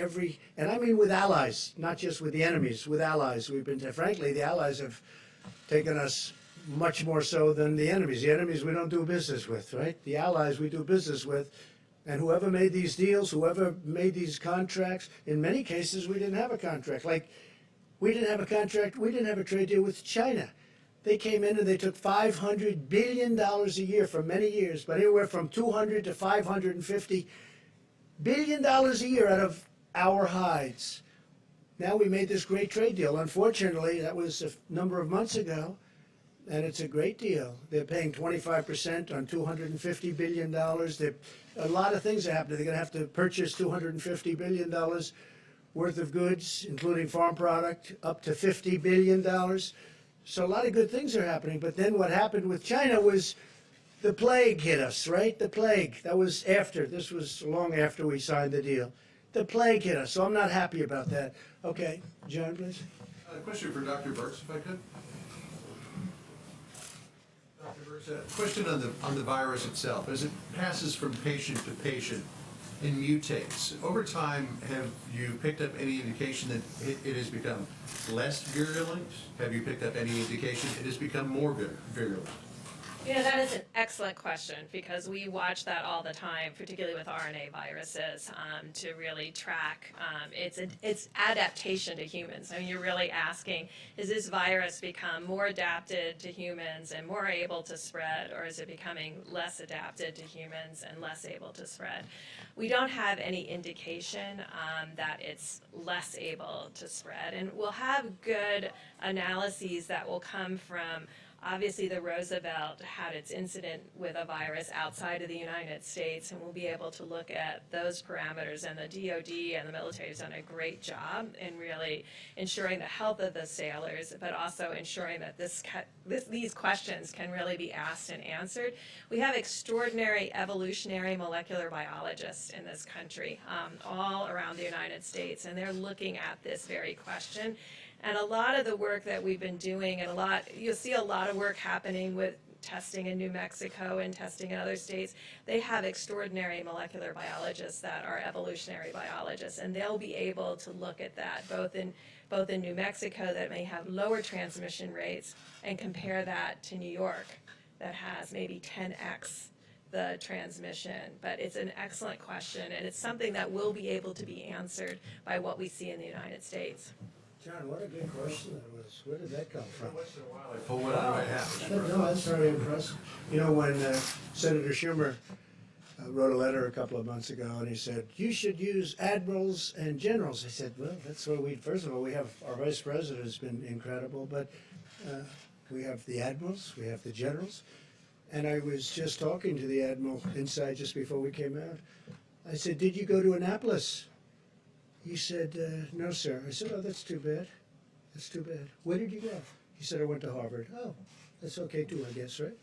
and I mean with allies, not just with the enemies, with allies. Frankly, the allies have taken us much more so than the enemies. The enemies we don't do business with, right? The allies we do business with. And whoever made these deals, whoever made these contracts, in many cases we didn't have a contract. Like, we didn't have a contract, we didn't have a trade deal with China. They came in and they took $500 billion a year for many years, but anywhere from $200 to $550 billion a year out of our hides. Now we made this great trade deal. Unfortunately, that was a number of months ago. and it's a great deal. They're paying 25% on $250 billion. A lot of things are happening. They're going to have to purchase $250 billion worth of goods, including farm product, up to $50 billion. So a lot of good things are happening. But then what happened with China was the plague hit us, right? The plague. That was after. This was long after we signed the deal. The plague hit us, so I'm not happy about that. Okay, John, please. A question for Dr. Birx, if I could. Dr. Birx, a question on the virus itself. As it passes from patient to patient and mutates, over time, have you picked up any indication that it has become less virulent? Have you picked up any indication it has become more virulent? You know, that is an excellent question because we watch that all the time, particularly with RNA viruses, to really track its adaptation to humans. I mean, you're really asking, is this virus become more adapted to humans and more able to spread, or is it becoming less adapted to humans and less able to spread? We don't have any indication that it's less able to spread, and we'll have good analyses that will come from. Obviously, the Roosevelt had its incident with a virus outside of the United States, and we'll be able to look at those parameters. And the DoD and the military has done a great job in really ensuring the health of the sailors, but also ensuring that these questions can really be asked and answered. We have extraordinary evolutionary molecular biologists in this country, all around the United States, and they're looking at this very question. And a lot of the work that we've been doing, and you'll see a lot of work happening with testing in New Mexico and testing in other states. They have extraordinary molecular biologists that are evolutionary biologists, and they'll be able to look at that both in New Mexico that may have lower transmission rates and compare that to New York that has maybe 10x the transmission. But it's an excellent question, and it's something that will be able to be answered by what we see in the United States. John, what a good question that was. Where did that come from? I pull one out of my hat. No, that's very impressive. You know, when Senator Schumer wrote a letter a couple of months ago, and he said, you should use admirals and generals. I said, well, that's what first of all, we have, our vice president has been incredible, but we have the admirals, we have the generals. And I was just talking to the admiral inside just before we came out. I said, did you go to Annapolis? He said, no, sir. I said, oh, that's too bad. That's too bad. Where did you go? He said, I went to Harvard. Oh, that's okay too, I guess, right?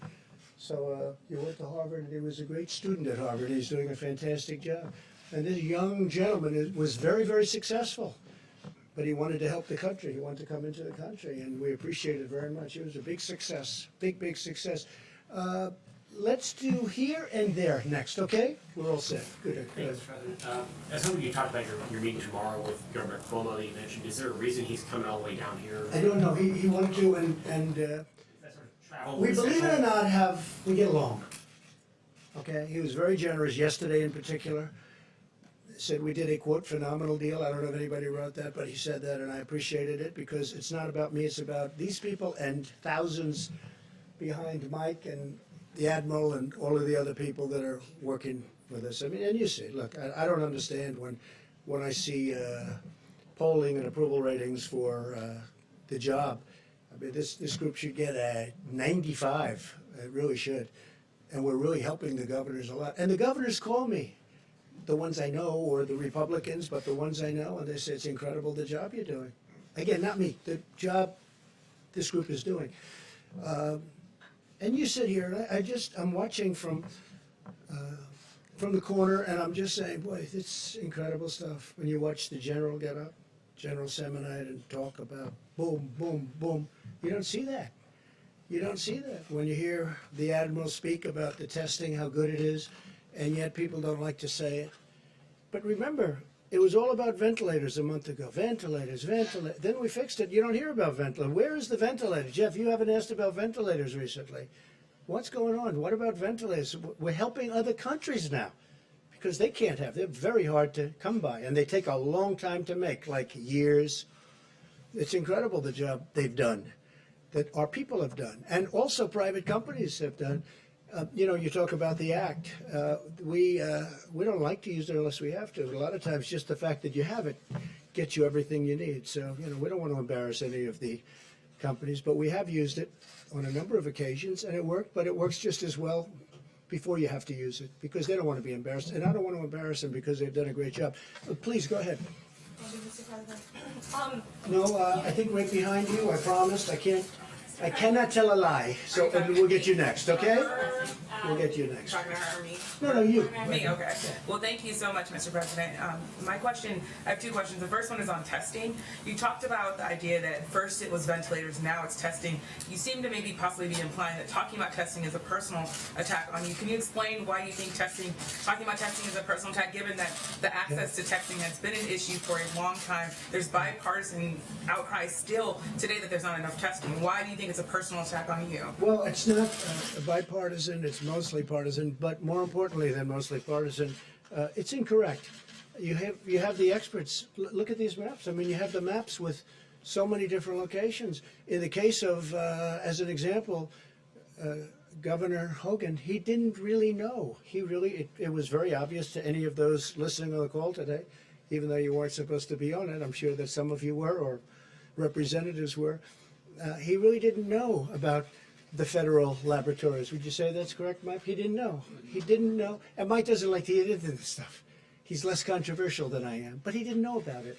So you went to Harvard, and he was a great student at Harvard. He's doing a fantastic job. And this young gentleman was very, very successful. But he wanted to help the country. He wanted to come into the country, and we appreciate it very much. It was a big success, big success. Let's do here and there next, okay? We're all set. Good. Thanks, President. As some of you talked about your meeting tomorrow with Governor Cuomo that you mentioned, is there a reason he's coming all the way down here? I don't know. He wanted to, and we, believe it or not, we get along. Okay? He was very generous yesterday in particular. Said we did a, quote, phenomenal deal. I don't know if anybody wrote that, but he said that, and I appreciated it because it's not about me. It's about these people and thousands behind Mike and the Admiral and all of the other people that are working with us. I mean, and you see, look, I don't understand when I see polling and approval ratings for the job. I mean, this group should get a 95. It really should. And we're really helping the governors a lot. And the governors call me, the ones I know, or the Republicans, but the ones I know, and they say it's incredible the job you're doing. Again, not me, the job this group is doing. And you sit here, and I'm watching from the corner, and I'm just saying, boy, it's incredible stuff. When you watch the general get up, General Semonite, and talk about boom, boom, boom, you don't see that. You don't see that. When you hear the Admiral speak about the testing, how good it is, and yet people don't like to say it. But remember, it was all about ventilators a month ago. Ventilators. Then we fixed it. You don't hear about ventilators. Where is the ventilator? Jeff, you haven't asked about ventilators recently. What's going on? What about ventilators? We're helping other countries now because they can't have. They're very hard to come by, and they take a long time to make, like years. It's incredible the job they've done, that our people have done, and also private companies have done. You know, you talk about the act. We don't like to use it unless we have to. But a lot of times, just the fact that you have it gets you everything you need. So, you know, we don't want to embarrass any of the companies, but we have used it. on a number of occasions, and it worked, but it works just as well before you have to use it, because they don't want to be embarrassed, and I don't want to embarrass them because they've done a great job. Please, go ahead. No, I think right behind you, I promised. I cannot tell a lie, so we'll get you next, okay? We'll get you next. Talking to her or me? No, you. Me, okay. Well, thank you so much, Mr. President. My question, I have two questions. The first one is on testing. You talked about the idea that first it was ventilators, now it's testing. You seem to maybe possibly be implying that talking about testing is a personal attack on you. Can you explain why you think talking about testing is a personal attack, given that the access to testing has been an issue for a long time? There's bipartisan outcry still today that there's not enough testing. Why do you think it's a personal attack on you? Well, it's not bipartisan, it's mostly partisan, but more importantly than mostly partisan, it's incorrect. You have the experts. Look at these maps. I mean, you have the maps with so many different locations. In the case of, as an example, Governor Hogan, he didn't really know. It was very obvious to any of those listening on the call today, even though you weren't supposed to be on it. I'm sure that some of you were, or representatives were. He really didn't know about the federal laboratories. Would you say that's correct, Mike? He didn't know. He didn't know. And Mike doesn't like to get into this stuff. He's less controversial than I am, but he didn't know about it.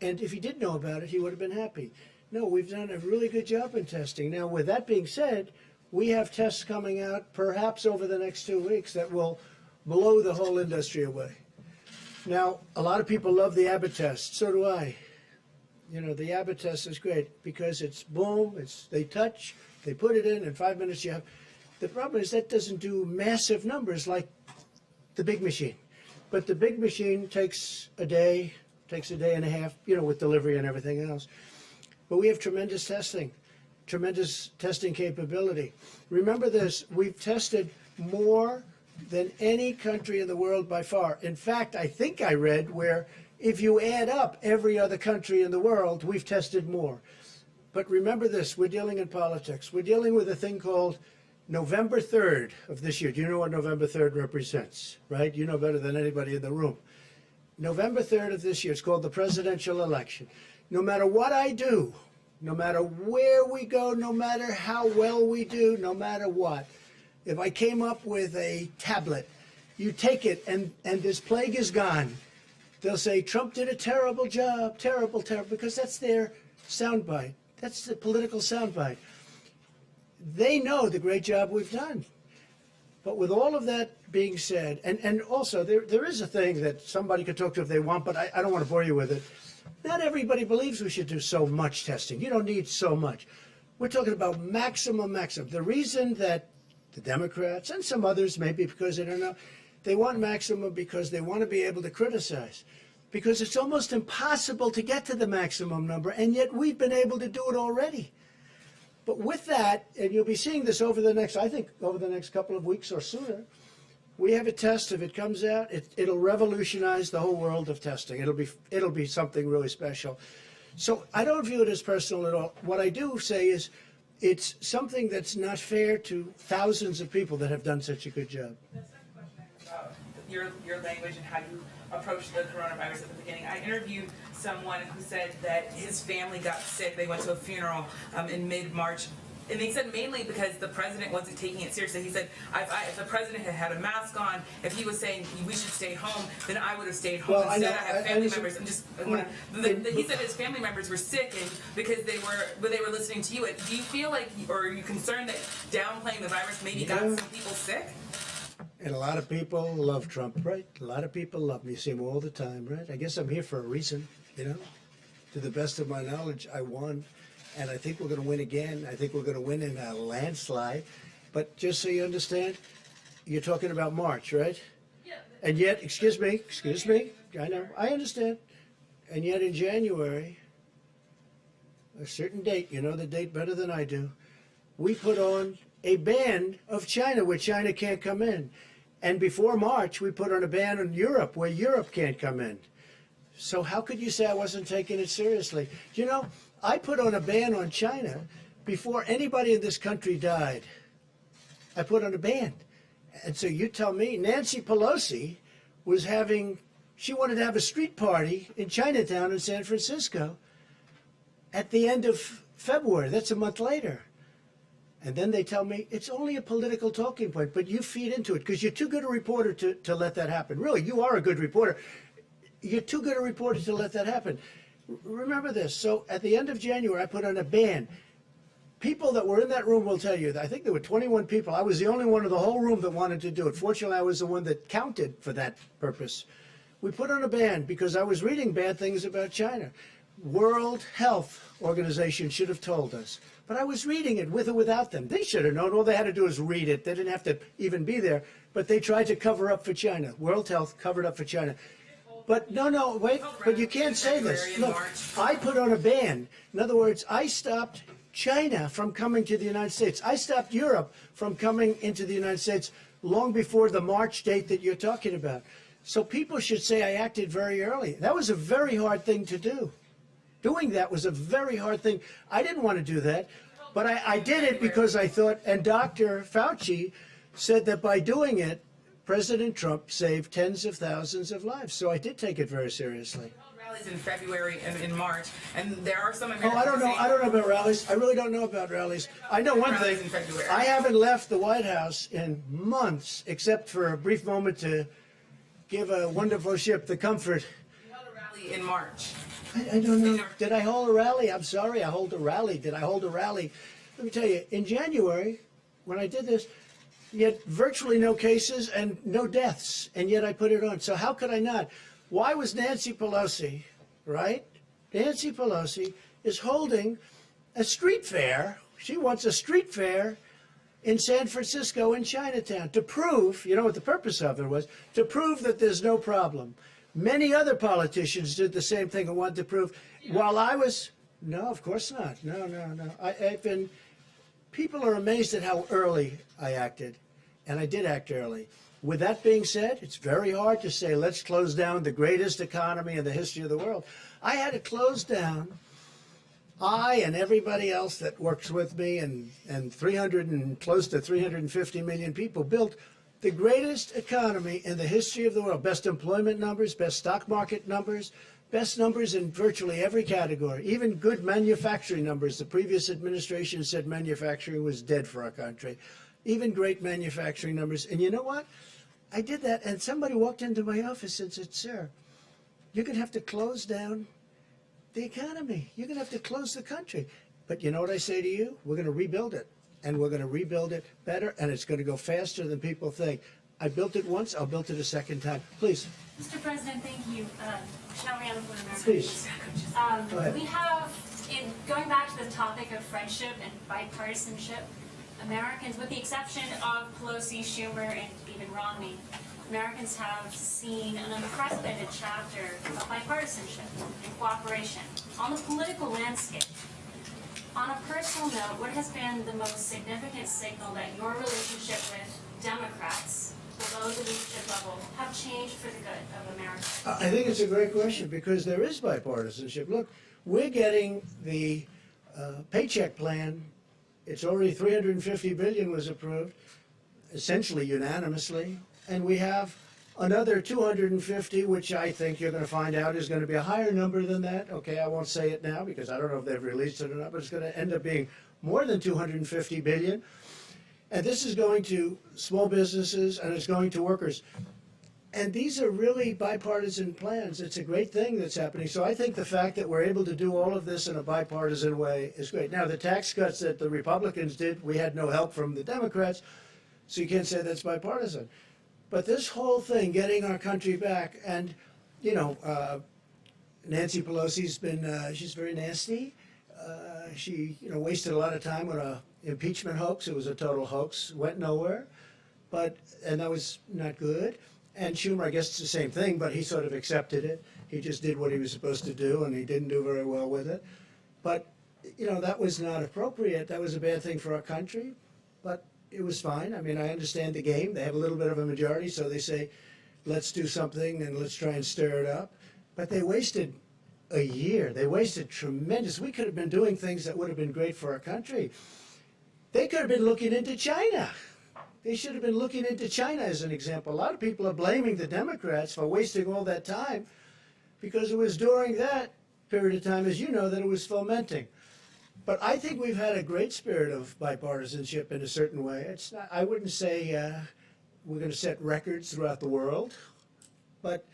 And if he did know about it, he would have been happy. No, we've done a really good job in testing. Now, with that being said, we have tests coming out perhaps over the next 2 weeks that will blow the whole industry away. Now, a lot of people love the Abbott test. So do I. You know, the Abbott test is great because it's boom, they touch, they put it in 5 minutes you have. The problem is that doesn't do massive numbers like the big machine. But the big machine takes a day and a half, you know, with delivery and everything else. But we have tremendous testing capability. Remember this, we've tested more than any country in the world by far. In fact, I think I read where if you add up every other country in the world, we've tested more. But remember this, we're dealing in politics. We're dealing with a thing called November 3rd of this year. Do you know what November 3rd represents, right? You know better than anybody in the room. November 3rd of this year, it's called the presidential election. No matter what I do, no matter where we go, no matter how well we do, no matter what, if I came up with a tablet, you take it and this plague is gone. They'll say, Trump did a terrible job, terrible, because that's their soundbite. That's the political soundbite. They know the great job we've done. But with all of that being said, and also there is a thing that somebody could talk to if they want, but I don't want to bore you with it. Not everybody believes we should do so much testing. You don't need so much. We're talking about maximum. The reason that the Democrats and some others, maybe because they don't know, they want maximum because they want to be able to criticize. Because it's almost impossible to get to the maximum number, and yet we've been able to do it already. But with that, and you'll be seeing this over the next couple of weeks or sooner, we have a test. If it comes out, it'll revolutionize the whole world of testing. It'll be something really special. So I don't view it as personal at all. What I do say is it's something that's not fair to thousands of people that have done such a good job. Your language and how you approached the coronavirus at the beginning. I interviewed someone who said that his family got sick. They went to a funeral in mid-March. And they said mainly because the president wasn't taking it seriously. He said, if the president had had a mask on, if he was saying we should stay home, then I would have stayed home. Well, Instead, I have family members. He said his family members were sick and because they were listening to you. Do you feel like, or are you concerned that downplaying the virus maybe got some people sick? And a lot of people love Trump, right? A lot of people love me. You see him all the time, right? I guess I'm here for a reason, you know? To the best of my knowledge, I won. And I think we're going to win again. I think we're going to win in a landslide. But just so you understand, you're talking about March, right? Yeah. And yet, excuse me, I know, I understand. And yet in January, a certain date, you know the date better than I do, we put on a ban of China where China can't come in. And before March, we put on a ban on Europe where Europe can't come in. So how could you say I wasn't taking it seriously? You know, I put on a ban on China before anybody in this country died. I put on a ban. And so you tell me, Nancy Pelosi she wanted to have a street party in Chinatown in San Francisco at the end of February. That's a month later. And then they tell me it's only a political talking point, but you feed into it because you're too good a reporter to let that happen. Really, you are a good reporter. You're too good a reporter to let that happen. Remember this. So at the end of January, I put on a ban. People that were in that room will tell you that I think there were 21 people. I was the only one in the whole room that wanted to do it. Fortunately, I was the one that counted for that purpose. We put on a ban because I was reading bad things about China. World Health Organization should have told us. But I was reading it with or without them. They should have known. All they had to do was read it. They didn't have to even be there. But they tried to cover up for China. World Health covered up for China. But no, wait. But you can't say this. Look, I put on a ban. In other words, I stopped China from coming to the United States. I stopped Europe from coming into the United States long before the March date that you're talking about. So people should say I acted very early. That was a very hard thing to do. Doing that was a very hard thing. I didn't want to do that, but I did it because I thought, and Dr. Fauci said that by doing it, President Trump saved tens of thousands of lives. So I did take it very seriously. Rallies in February and in March, and there are some Oh, Americans. I don't know about rallies. I really don't know about rallies. I know one thing. I haven't left the White House in months, except for a brief moment to give a wonderful ship the comfort. You held a rally in March. I don't know. Did I hold a rally? I'm sorry, I hold a rally. Did I hold a rally? Let me tell you, in January, when I did this, yet virtually no cases and no deaths, and yet I put it on. So how could I not? Why was Nancy Pelosi, right? Nancy Pelosi is holding a street fair. She wants a street fair in San Francisco in Chinatown to prove, you know what the purpose of it was? To prove that there's no problem. Many other politicians did the same thing and wanted to prove. While I was, no, of course not. No. I've been, people are amazed at how early I acted, and I did act early. With that being said, it's very hard to say, let's close down the greatest economy in the history of the world. I had to close down, I and everybody else that works with me and 300 and close to 350 million people built the greatest economy in the history of the world. Best employment numbers, best stock market numbers, best numbers in virtually every category, even good manufacturing numbers. The previous administration said manufacturing was dead for our country. Even great manufacturing numbers. And you know what? I did that, and somebody walked into my office and said, sir, you're going to have to close down the economy. You're going to have to close the country. But you know what I say to you? We're going to rebuild it. And we're going to rebuild it better, and it's going to go faster than people think. I built it once, I'll build it a second time. Please. Mr. President, thank you. Shariana for America. Please. Go ahead. We have, going back to the topic of friendship and bipartisanship, Americans, with the exception of Pelosi, Schumer, and even Romney, Americans have seen an unprecedented chapter of bipartisanship and cooperation on the political landscape. On a personal note, what has been the most significant signal that your relationship with Democrats below the leadership level have changed for the good of America? I think it's a great question because there is bipartisanship. Look, we're getting the paycheck plan. It's already $350 billion was approved, essentially unanimously, and we have another 250, which I think you're going to find out is going to be a higher number than that. Okay, I won't say it now because I don't know if they've released it or not, but it's going to end up being more than 250 billion. And this is going to small businesses and it's going to workers. And these are really bipartisan plans. It's a great thing that's happening. So I think the fact that we're able to do all of this in a bipartisan way is great. Now, the tax cuts that the Republicans did, we had no help from the Democrats, so you can't say that's bipartisan. But this whole thing, getting our country back, and, you know, Nancy Pelosi's been, she's very nasty. She, you know, wasted a lot of time on a impeachment hoax. It was a total hoax, went nowhere. And that was not good. And Schumer, I guess it's the same thing, but he sort of accepted it. He just did what he was supposed to do, and he didn't do very well with it. But, you know, that was not appropriate. That was a bad thing for our country. But it was fine. I mean, I understand the game. They have a little bit of a majority, so they say, let's do something and let's try and stir it up. But they wasted a year. They wasted tremendous. We could have been doing things that would have been great for our country. They could have been looking into China. They should have been looking into China as an example. A lot of people are blaming the Democrats for wasting all that time because it was during that period of time, as you know, that it was fomenting. But I think we've had a great spirit of bipartisanship in a certain way. It's not, I wouldn't say we're going to set records throughout the world, but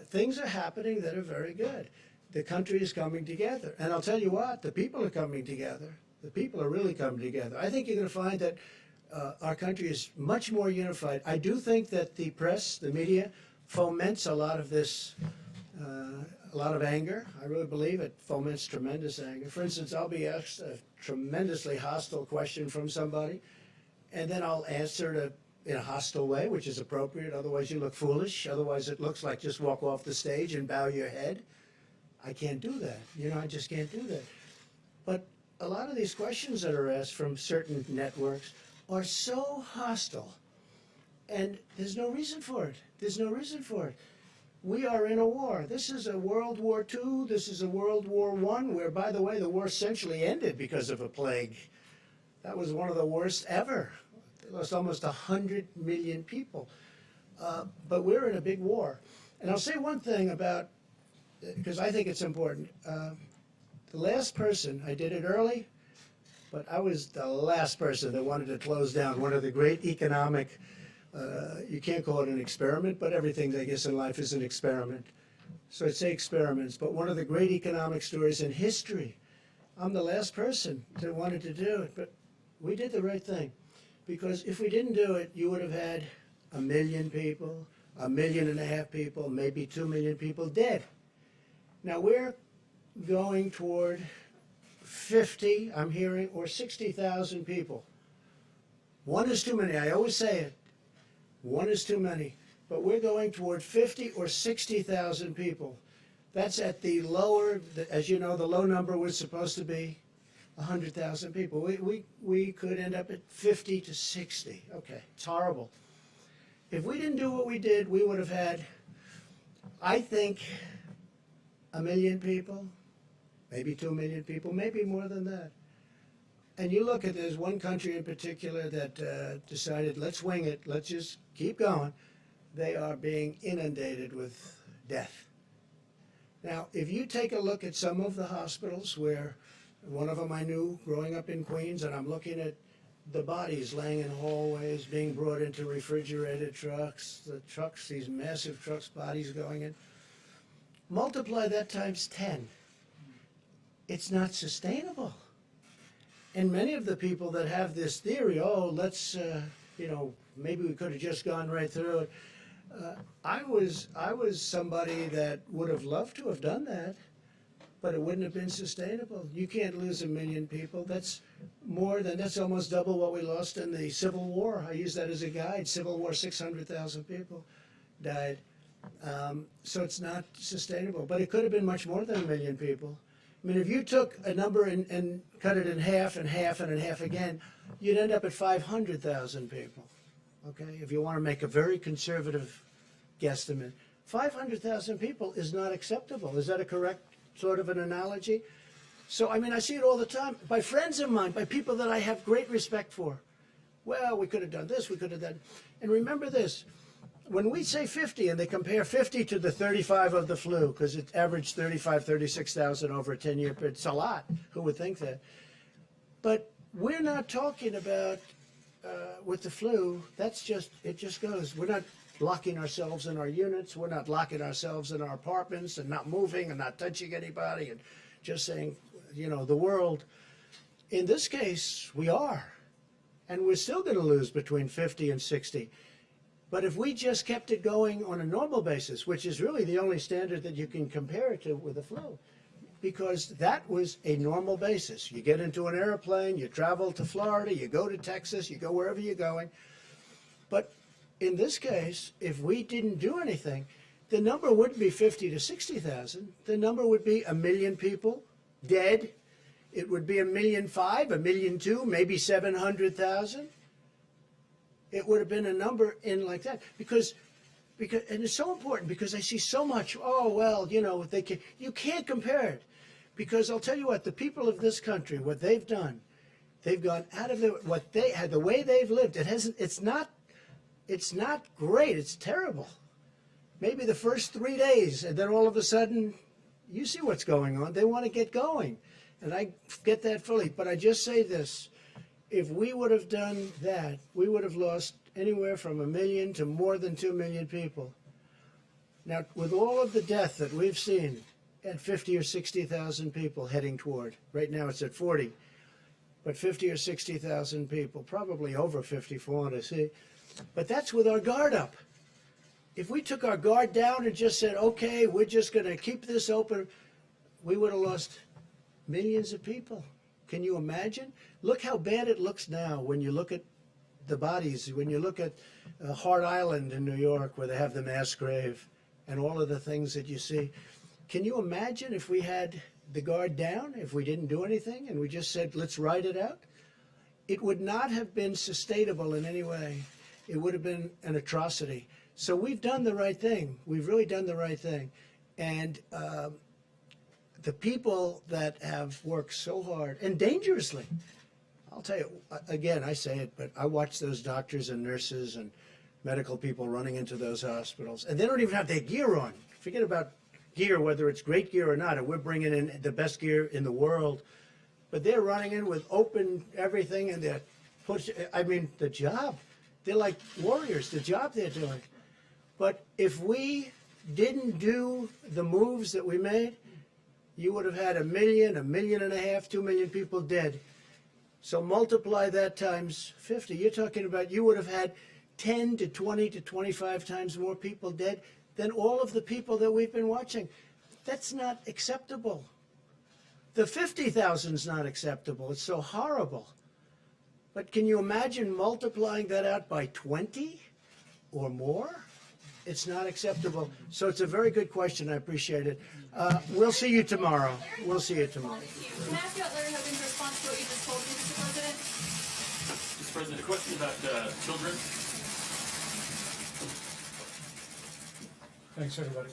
things are happening that are very good. The country is coming together. And I'll tell you what, the people are coming together. The people are really coming together. I think you're going to find that our country is much more unified. I do think that the press, the media, foments a lot of this, a lot of anger. I really believe it foments tremendous anger. For instance, I'll be asked a tremendously hostile question from somebody, and then I'll answer it in a hostile way, which is appropriate. Otherwise, you look foolish. Otherwise, it looks like just walk off the stage and bow your head. I can't do that. You know, I just can't do that. But a lot of these questions that are asked from certain networks are so hostile, and there's no reason for it. There's no reason for it. We are in a war. This is a World War II. This is a World War I, where, by the way, the war essentially ended because of a plague. That was one of the worst ever. They lost almost 100 million people. But we're in a big war. And I'll say one thing about, because I think it's important. The last person, I did it early, but I was the last person that wanted to close down one of the great economic, you can't call it an experiment, but everything, I guess, in life is an experiment. So I'd say experiments, but one of the great economic stories in history. I'm the last person that wanted to do it, but we did the right thing. Because if we didn't do it, you would have had 1 million people, 1.5 million people, maybe 2 million people dead. Now we're going toward 50, I'm hearing, or 60,000 people. One is too many. I always say it. One is too many. But we're going toward 50 or 60,000 people. That's at the lower, as you know, the low number was supposed to be 100,000 people. We could end up at 50 to 60. Okay, it's horrible. If we didn't do what we did, we would have had, I think, 1 million people, maybe 2 million people, maybe more than that. And you look at, there's one country in particular that decided, let's wing it, let's just keep going. They are being inundated with death. Now, if you take a look at some of the hospitals where, one of them I knew growing up in Queens, and I'm looking at the bodies laying in hallways, being brought into refrigerated trucks, the trucks, these massive trucks, bodies going in. Multiply that times 10. It's not sustainable. And many of the people that have this theory, oh, let's, you know, maybe we could have just gone right through it. I was somebody that would have loved to have done that, but it wouldn't have been sustainable. You can't lose 1 million people. That's more than, that's almost double what we lost in the Civil War. I use that as a guide. Civil War, 600,000 people died. So it's not sustainable. But it could have been much more than 1 million people. I mean, if you took a number and cut it in half and half and in half again, you'd end up at 500,000 people. Okay, if you want to make a very conservative guesstimate, 500,000 people is not acceptable. Is that a correct sort of an analogy? So, I mean, I see it all the time by friends of mine, by people that I have great respect for. Well, we could have done this, we could have done. And remember this, when we say 50 and they compare 50 to the 35 of the flu, because it averaged 35, 36,000 over a 10-year period, it's a lot. Who would think that? But we're not talking about, with the flu, that's just, it just goes. We're not locking ourselves in our units. We're not locking ourselves in our apartments and not moving and not touching anybody and just saying, you know, the world. In this case, we are. And we're still going to lose between 50 and 60. But if we just kept it going on a normal basis, which is really the only standard that you can compare it to with the flu, because that was a normal basis. You get into an airplane, you travel to Florida, you go to Texas, you go wherever you're going. But in this case, if we didn't do anything, the number wouldn't be 50 to 60,000. The number would be 1 million people dead. It would be 1.5 million, 1.2 million, maybe 700,000. It would have been a number in like that because, and it's so important because I see so much. Oh well, you know, you can't compare it, because I'll tell you what, the people of this country, what they've done, they've gone out of what they had, the way they've lived. It's not great. It's terrible. Maybe the first 3 days, and then all of a sudden, you see what's going on. They want to get going. And I get that fully. But I just say this. If we would have done that, we would have lost anywhere from 1 million to more than 2 million people. Now, with all of the death that we've seen at 50 or 60,000 people heading toward, right now it's at 40, but 50 or 60,000 people, probably over 50 for what I see. But that's with our guard up. If we took our guard down and just said, okay, we're just going to keep this open, we would have lost millions of people. Can you imagine? Look how bad it looks now when you look at the bodies, when you look at Hart Island in New York where they have the mass grave and all of the things that you see. Can you imagine if we had the guard down, if we didn't do anything and we just said, let's ride it out? It would not have been sustainable in any way. It would have been an atrocity. So we've done the right thing. We've really done the right thing. And the people that have worked so hard and dangerously, I'll tell you, again, I say it, but I watch those doctors and nurses and medical people running into those hospitals, and they don't even have their gear on. Forget about gear, whether it's great gear or not, and we're bringing in the best gear in the world, but they're running in with open everything, and they're the job. They're like warriors, the job they're doing. But if we didn't do the moves that we made, you would have had 1 million, 1.5 million, 2 million people dead. So multiply that times 50. You're talking about you would have had 10 to 20 to 25 times more people dead than all of the people that we've been watching. That's not acceptable. The 50,000 is not acceptable. It's so horrible. But can you imagine multiplying that out by 20 or more? It's not acceptable. So it's a very good question. I appreciate it. We'll see you tomorrow. We'll see you tomorrow. Can I ask you about Larry Hogan's response to what you just told me, Mr. President? Mr. President, a question about children. Thanks, everybody.